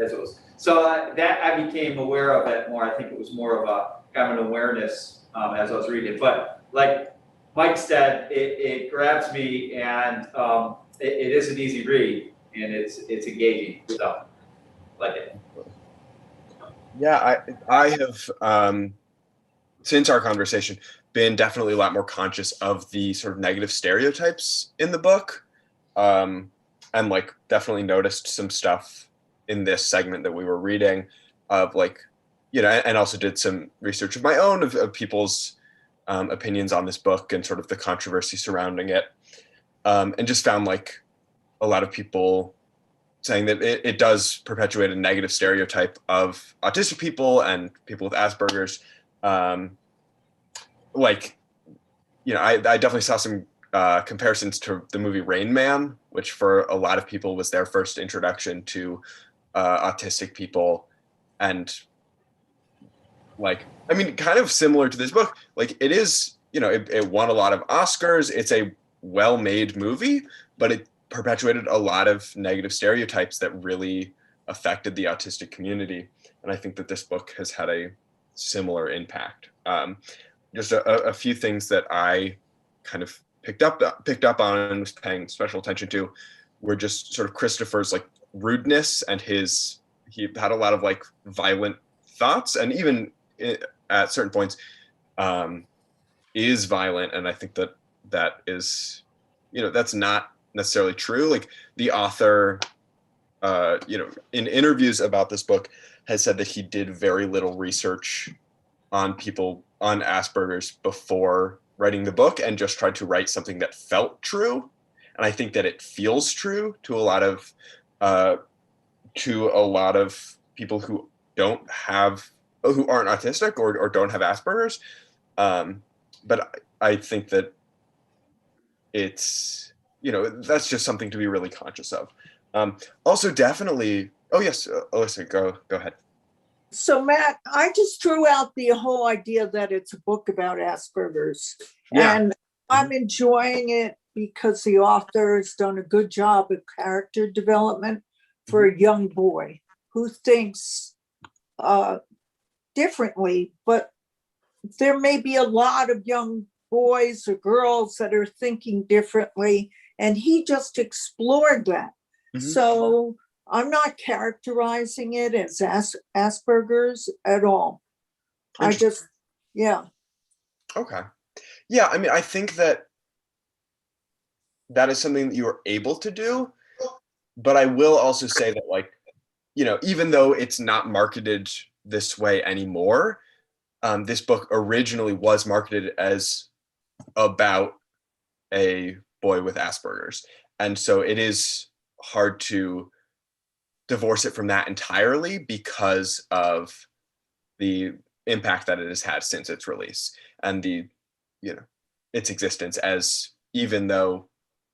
as it was. So that I became aware of it more. I think it was more of a kind of an awareness as I was reading it. But like Mike said, it grabs me, and it is an easy read, and it's engaging. So like it. Yeah, I have since our conversation been definitely a lot more conscious of the sort of negative stereotypes in the book, and like definitely noticed some stuff in this segment that we were reading of, like, you know, and also did some research of my own of people's opinions on this book and sort of the controversy surrounding it, and just found like a lot of people saying that it does perpetuate a negative stereotype of autistic people and people with Asperger's. Like, you know, I definitely saw some comparisons to the movie Rain Man, which for a lot of people was their first introduction to autistic people. And like, I mean, kind of similar to this book, like it is, you know, it won a lot of Oscars. It's a well-made movie, but it perpetuated a lot of negative stereotypes that really affected the autistic community. And I think that this book has had a similar impact. Just a few things that I kind of picked up on and was paying special attention to were just sort of Christopher's like rudeness, and he had a lot of like violent thoughts, and even at certain points is violent. And I think that is, you know, that's not necessarily true. Like the author, you know, in interviews about this book has said that he did very little research on people on Asperger's before writing the book and just tried to write something that felt true. And I think that it feels true to a lot of people who aren't autistic or don't have Asperger's. But I think that it's, that's just something to be really conscious of. Also, definitely. Oh yes, Alyssa, go ahead. So Matt, I just threw out the whole idea that it's a book about Asperger's. Yeah. And I'm enjoying it because the author has done a good job of character development for a young boy who thinks differently, but there may be a lot of young boys or girls that are thinking differently, and he just explored that. So I'm not characterizing it as Asperger's at all. I just, yeah. Okay. Yeah, I mean, I think that is something that you are able to do, but I will also say that, like, even though it's not marketed this way anymore, this book originally was marketed as about a boy with Asperger's. And so it is hard to divorce it from that entirely because of the impact that it has had since its release and its existence, as even though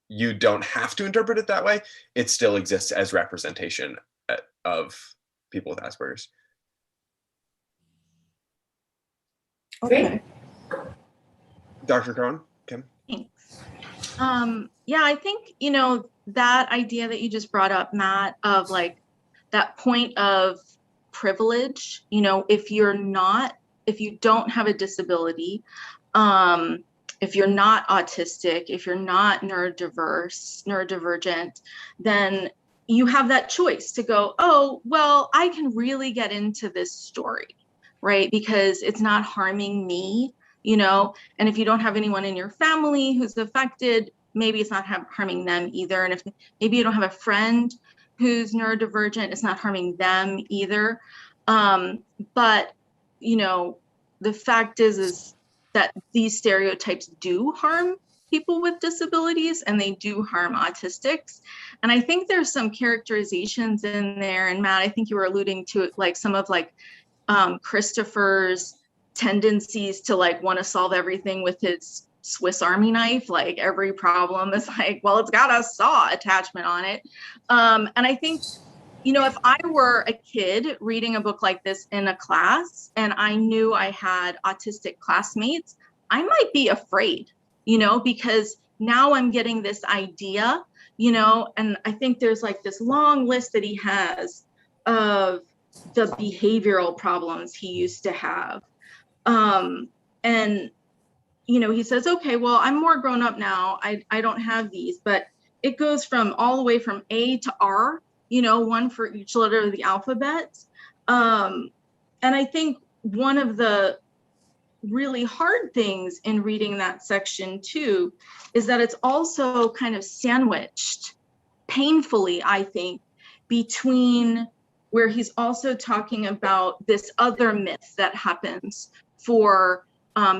you don't have to interpret it that way, it still exists as representation of people with Asperger's. Okay. Dr. Cohen, Kim? Thanks. Yeah, I think, that idea that you just brought up, Matt, of like that point of privilege, if you don't have a disability, if you're not autistic, if you're not neurodivergent, then you have that choice to go, oh, well, I can really get into this story, right? Because it's not harming me. And if you don't have anyone in your family who's affected, maybe it's not harming them either. And if maybe you don't have a friend who's neurodivergent, it's not harming them either. But, the fact is that these stereotypes do harm people with disabilities, and they do harm autistics. And I think there's some characterizations in there. And Matt, I think you were alluding to it, like some of Christopher's tendencies to want to solve everything with his Swiss Army knife. Like every problem is well, it's got a saw attachment on it. And I think, if I were a kid reading a book like this in a class and I knew I had autistic classmates, I might be afraid, because now I'm getting this idea, and I think there's this long list that he has of the behavioral problems he used to have. And, he says, okay, well, I'm more grown up now. I don't have these, but it goes from all the way from A to R, one for each letter of the alphabet. And I think one of the really hard things in reading that section too, is that it's also kind of sandwiched painfully, I think, between where he's also talking about this other myth that happens for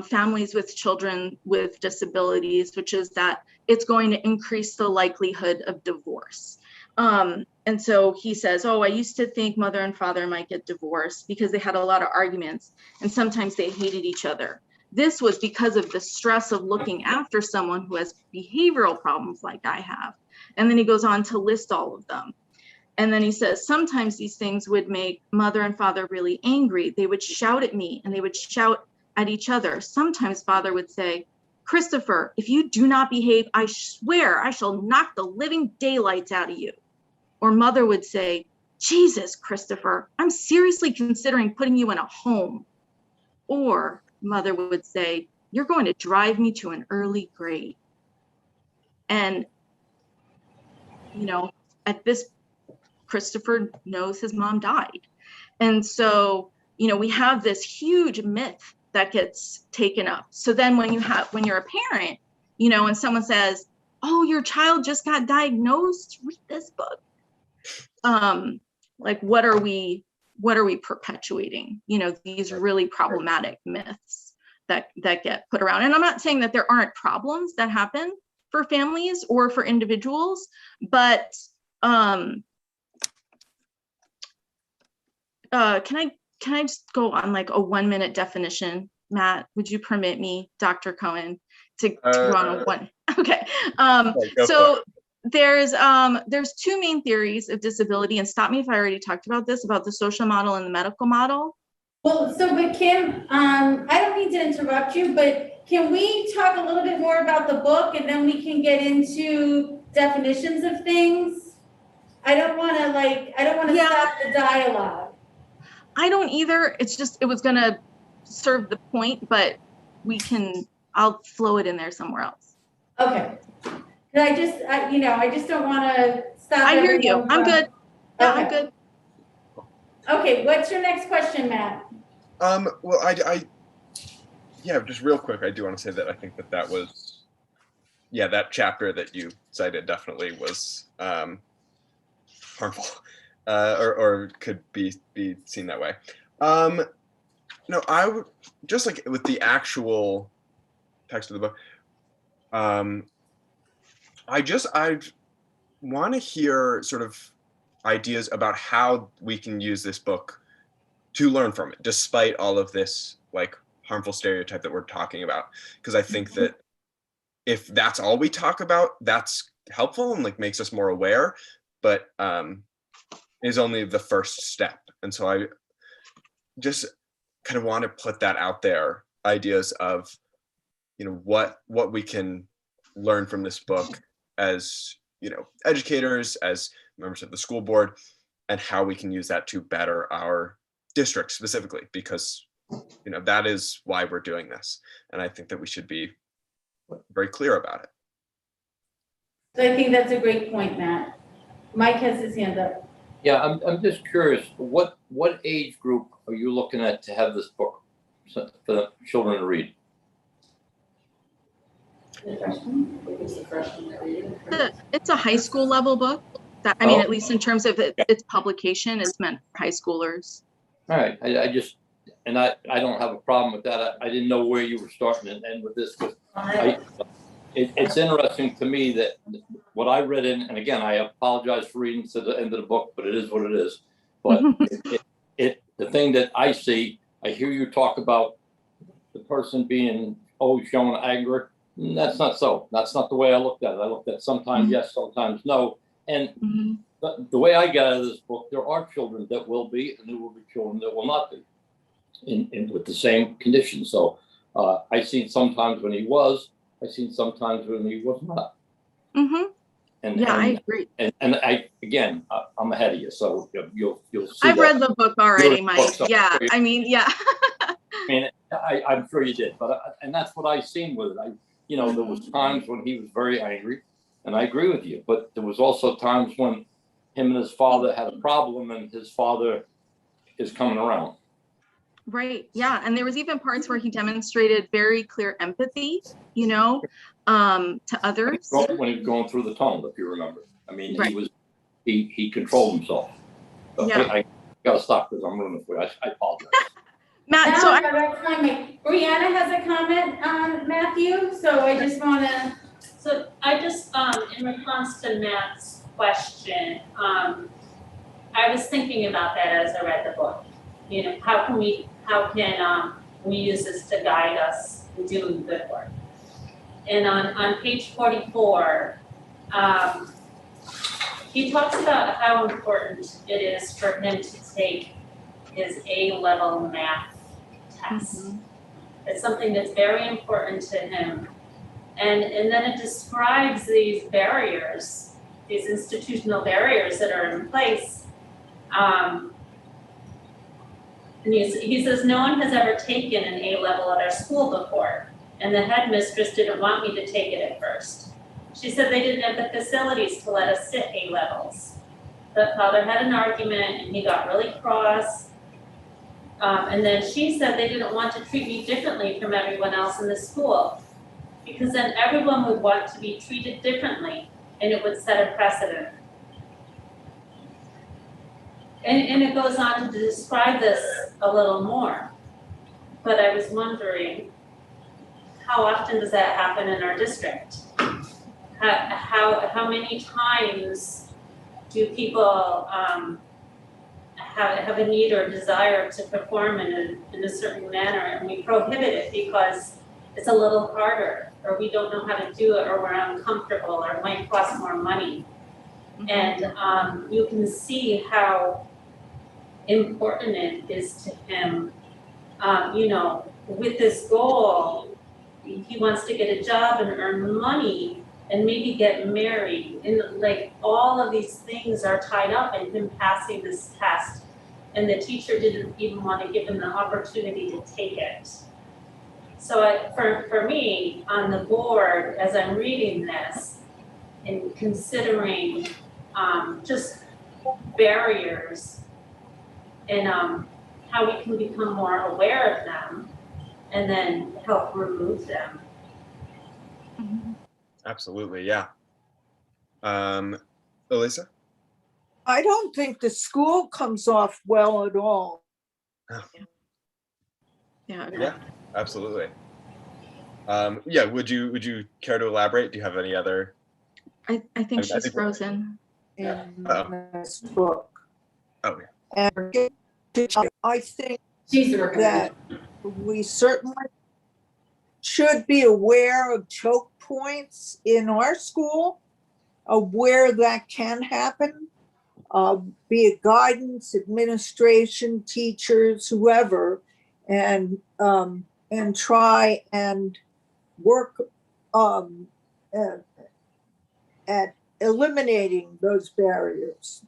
families with children with disabilities, which is that it's going to increase the likelihood of divorce. And so he says, oh, I used to think mother and father might get divorced because they had a lot of arguments and sometimes they hated each other. This was because of the stress of looking after someone who has behavioral problems like I have. And then he goes on to list all of them. And then he says, sometimes these things would make mother and father really angry. They would shout at me and they would shout at each other. Sometimes father would say, Christopher, if you do not behave, I swear I shall knock the living daylights out of you. Or mother would say, Jesus, Christopher, I'm seriously considering putting you in a home. Or mother would say, you're going to drive me to an early grave. And, at this, Christopher knows his mom died. And so, we have this huge myth that gets taken up. So then when you're a parent, and someone says, oh, your child just got diagnosed, read this book. What are we what are we perpetuating? You know, these really problematic myths that get put around. And I'm not saying that there aren't problems that happen for families or for individuals, but can I just go on like a 1 minute definition? Matt, would you permit me, Dr. Cohen, to go on a one? Okay. So there's two main theories of disability, and stop me if I already talked about this, about the social model and the medical model. Well, so but Kim, I don't mean to interrupt you, but can we talk a little bit more about the book and then we can get into definitions of things? I don't want to stop the dialogue. I don't either. It's just, it was going to serve the point, but I'll flow it in there somewhere else. Okay. I just don't want to stop. I hear you. I'm good. Yeah, Okay. I'm good. Okay, what's your next question, Matt? Well, yeah, just real quick, I do want to say that I think that was, yeah, that chapter that you cited definitely was harmful, or could be seen that way. No, I would just like with the actual text of the book. I want to hear sort of ideas about how we can use this book to learn from it, despite all of this like harmful stereotype that we're talking about. Because I think that if that's all we talk about, that's helpful and like makes us more aware, but is only the first step. And so I just kind of want to put that out there, ideas of, you know, what we can learn from this book as, you know, educators, as members of the school board, and how we can use that to better our district specifically, because, you know, that is why we're doing this. And I think that we should be very clear about it. I think that's a great point, Matt. Mike has his hand up. Yeah, I'm just curious, what age group are you looking at to have this book for the children to read? It's a high school level book. That, I mean, at least in terms of its publication, it's meant for high schoolers. All right, I just, and I don't have a problem with that. I didn't know where you were starting and end with this, because it's interesting to me that what I read in, and again, I apologize for reading to the end of the book, but it is what it is. But the thing that I see, I hear you talk about the person being always showing anger. That's not so. That's not the way I looked at it. I looked at sometimes yes, sometimes no. And the way I get out of this book, there are children that will be, and there will be children that will not be in with the same conditions. So I seen sometimes when he was, I seen sometimes when he was not. And I agree. And again, I'm ahead of you, so you'll see. I've read the book already, Mike. Yeah, I mean, yeah. I mean, I'm sure you did, but and that's what I seen with it. There was times when he was very angry, and I agree with you. But there was also times when him and his father had a problem, and his father is coming around. Right. Yeah. And there was even parts where he demonstrated very clear empathy, to others. When he was going through the tunnel, if you remember. I mean, he controlled himself. So yeah. I gotta stop because I'm running for you. I apologize. Matt, Brianna has a comment on Matthew, so I just want to. So I just, in response to Matt's question, I was thinking about that as I read the book. How can we use this to guide us in doing good work? And on page 44, he talks about how important it is for him to take his A-level math test. It's something that's very important to him. And then it describes these barriers, these institutional barriers that are in place. And he says, no one has ever taken an A-level at our school before, and the headmistress didn't want me to take it at first. She said they didn't have the facilities to let us sit A-levels. The father had an argument, and he got really cross. And then she said they didn't want to treat me differently from everyone else in the school, because then everyone would want to be treated differently, and it would set a precedent. And it goes on to describe this a little more. But I was wondering, how often does that happen in our district? How many times do people have a need or desire to perform in a certain manner, and we prohibit it because it's a little harder, or we don't know how to do it, or we're uncomfortable, or it might cost more money. And you can see how important it is to him. You know, with this goal, he wants to get a job and earn money and maybe get married. And like all of these things are tied up in him passing this test. And the teacher didn't even want to give him the opportunity to take it. So for me, on the board, as I'm reading this and considering just barriers and how we can become more aware of them and then help remove them. Absolutely, yeah. Elisa? I don't think the school comes off well at all. Yeah. Absolutely. Yeah, would you care to elaborate? Do you have any other? I think she's think frozen. In this book. Oh, yeah. And I think that we certainly should be aware of choke points in our school, of where that can happen, be it guidance, administration, teachers, whoever, and try and work at eliminating those barriers.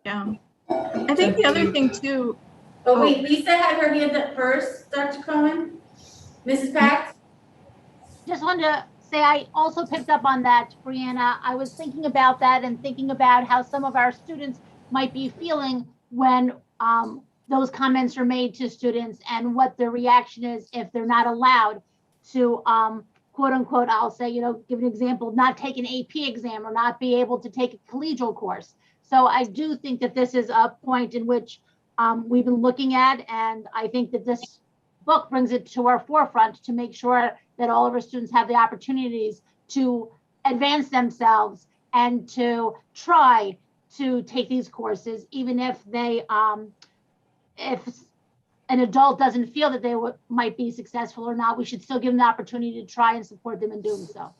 Yeah. I think the other thing too. Oh, wait, Lisa had her hand up first, Dr. Cohen. Mrs. Pax? Just wanted to say I also picked up on that, Brianna. I was thinking about that and thinking about how some of our students might be feeling when those comments are made to students and what their reaction is if they're not allowed to quote unquote, I'll say, you know, give an example, not take an AP exam or not be able to take a collegial course. So I do think that this is a point in which we've been looking at, and I think that this book brings it to our forefront to make sure that all of our students have the opportunities to advance themselves and to try to take these courses, even if they, if an adult doesn't feel that they might be successful or not, we should still give them the opportunity to try and support them in doing so.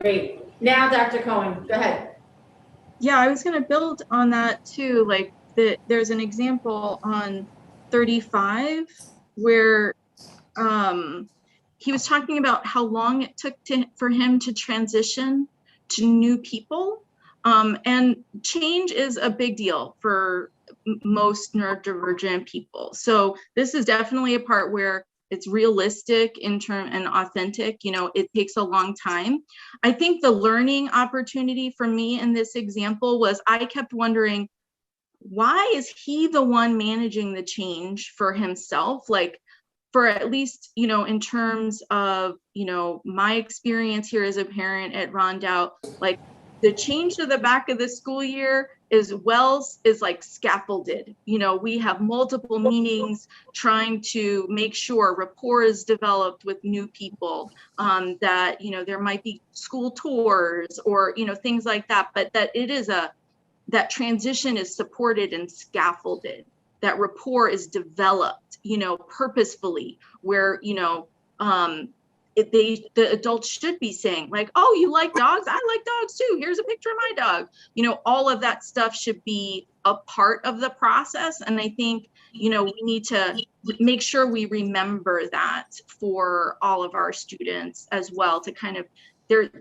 Great. Now, Dr. Cohen, go ahead. Yeah, I was going to build on that too. Like there's an example on 35 where he was talking about how long it took for him to transition to new people. And change is a big deal for most neurodivergent people. So this is definitely a part where it's realistic and authentic. You know, it takes a long time. I think the learning opportunity for me in this example was I kept wondering, why is he the one managing the change for himself? Like, for at least, you know, in terms of, you know, my experience here as a parent at Rondout, like the change to the back of the school year is like scaffolded. You know, we have multiple meetings trying to make sure rapport is developed with new people, that, you know, there might be school tours or, you know, things like that, but that it is that transition is supported and scaffolded, that rapport is developed, you know, purposefully, where, you know, the adults should be saying like, oh, you like dogs? I like dogs too. Here's a picture of my dog. You know, all of that stuff should be a part of the process. And I think, you know, we need to make sure we remember that for all of our students as well, to kind of,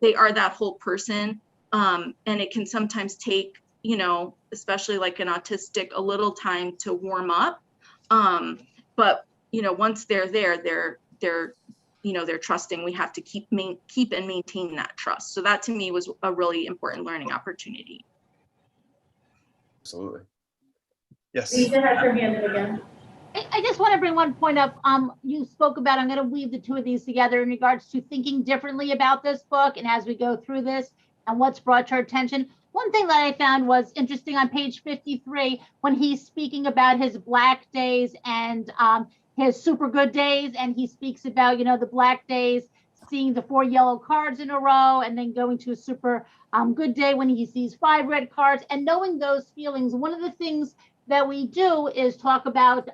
they are that whole person. And it can sometimes take, you know, especially like an autistic, a little time to warm up. But, you know, once they're there, they're, you know, they're trusting. We have to keep and maintain that trust. So that to me was a really important learning opportunity. Absolutely. Yes. Lisa has her hand up again. I just want to bring one point up. You spoke about, I'm going to weave the two of these together in regards to thinking differently about this book and as we go through this and what's brought to our attention. One thing that I found was interesting on page 53, when he's speaking about his black days and his super good days, and he speaks about, the black days, seeing the 4 yellow cards in a row, and then going to a super good day when he sees 5 red cards, and knowing those feelings. One of the things that we do is talk about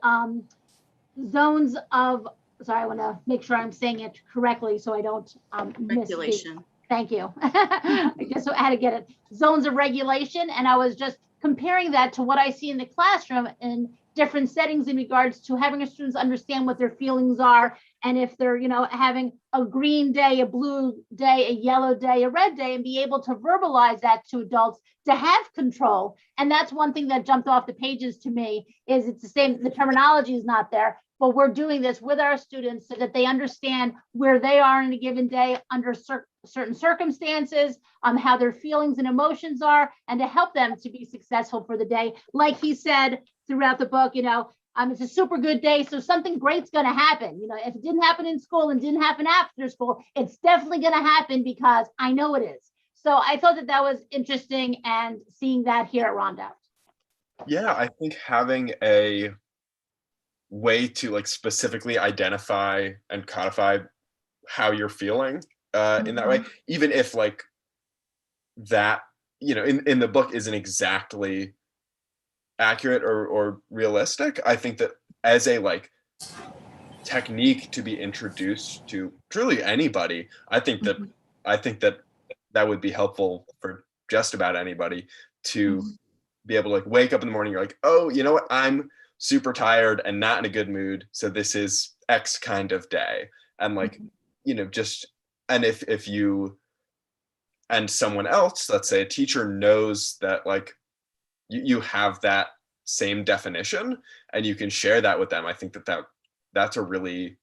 zones of, sorry, I want to make sure I'm saying it correctly so I don't miss. Regulation. Thank you. I guess I had to get it. Zones of regulation. And I was just comparing that to what I see in the classroom in different settings in regards to having our students understand what their feelings are. And if they're, having a green day, a blue day, a yellow day, a red day, and be able to verbalize that to adults to have control. And that's one thing that jumped off the pages to me is it's the same, the terminology is not there, but we're doing this with our students so that they understand where they are in a given day under certain circumstances, how their feelings and emotions are, and to help them to be successful for the day. Like he said throughout the book, it's a super good day, so something great's going to happen. If it didn't happen in school and didn't happen after school, it's definitely going to happen because I know it is. So I thought that was interesting and seeing that here at Rondout. Yeah, I think having a way to specifically identify and codify how you're feeling in that way, even if that, in the book isn't exactly accurate or realistic. I think that as a technique to be introduced to truly anybody, I think that would be helpful for just about anybody to be able to wake up in the morning, you're like, oh, you know what, I'm super tired and not in a good mood, so this is X kind of day. And and if you and someone else, let's say a teacher, knows that you have that same definition and you can share that with them, I think that's a really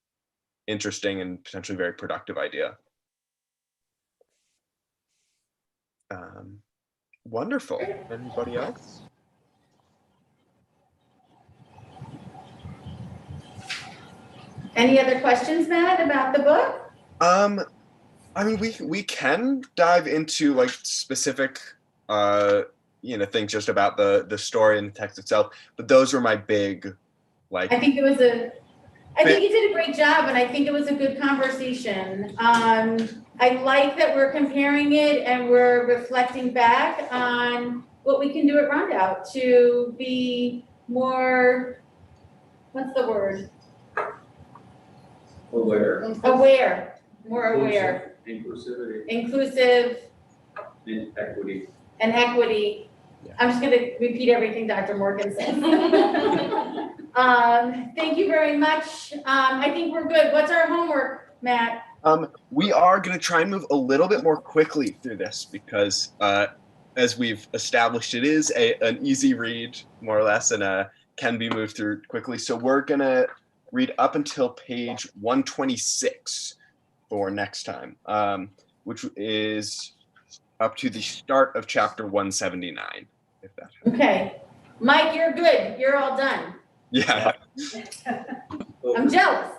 interesting and potentially very productive idea. Wonderful. Anybody else? Any other questions, Matt, about the book? I mean, we can dive into specific things just about the story and the text itself, but those were my big I think you did a great job, and I think it was a good conversation. I like that we're comparing it and we're reflecting back on what we can do at Rondout to be more, what's the word? Aware. More aware. Inclusivity. Inclusive. And equity. Yeah. I'm just gonna repeat everything Dr. Morgan said. Thank you very much. I think we're good. What's our homework, Matt? We are going to try and move a little bit more quickly through this because, as we've established, it is an easy read, more or less, and can be moved through quickly. So we're going to read up until page 126 for next time, which is up to the start of chapter 179. If that helps. Okay. Mike, you're good. You're all done. Yeah. I'm jealous.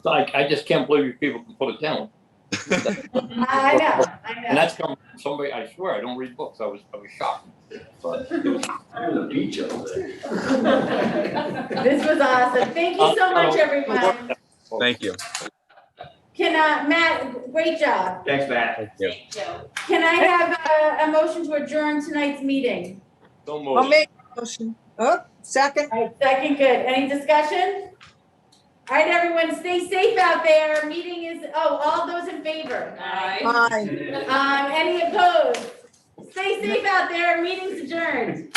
I just can't believe you people can put it down. I know. And that's coming from somebody, I swear, I don't read books. I was shocked. But it was On the beach all day. This was awesome. Thank you so much, everyone. Thank you. Can, Matt, great job. Thanks, Matt. Thank you. Thank you. Can I have a motion to adjourn tonight's meeting? so I'll moved. make a motion. Oh, second. All right, second, good. Any discussion? All right, everyone, stay safe out there. Meeting is, all those in favor? Aye. Any opposed? Stay safe out there. Meeting's adjourned.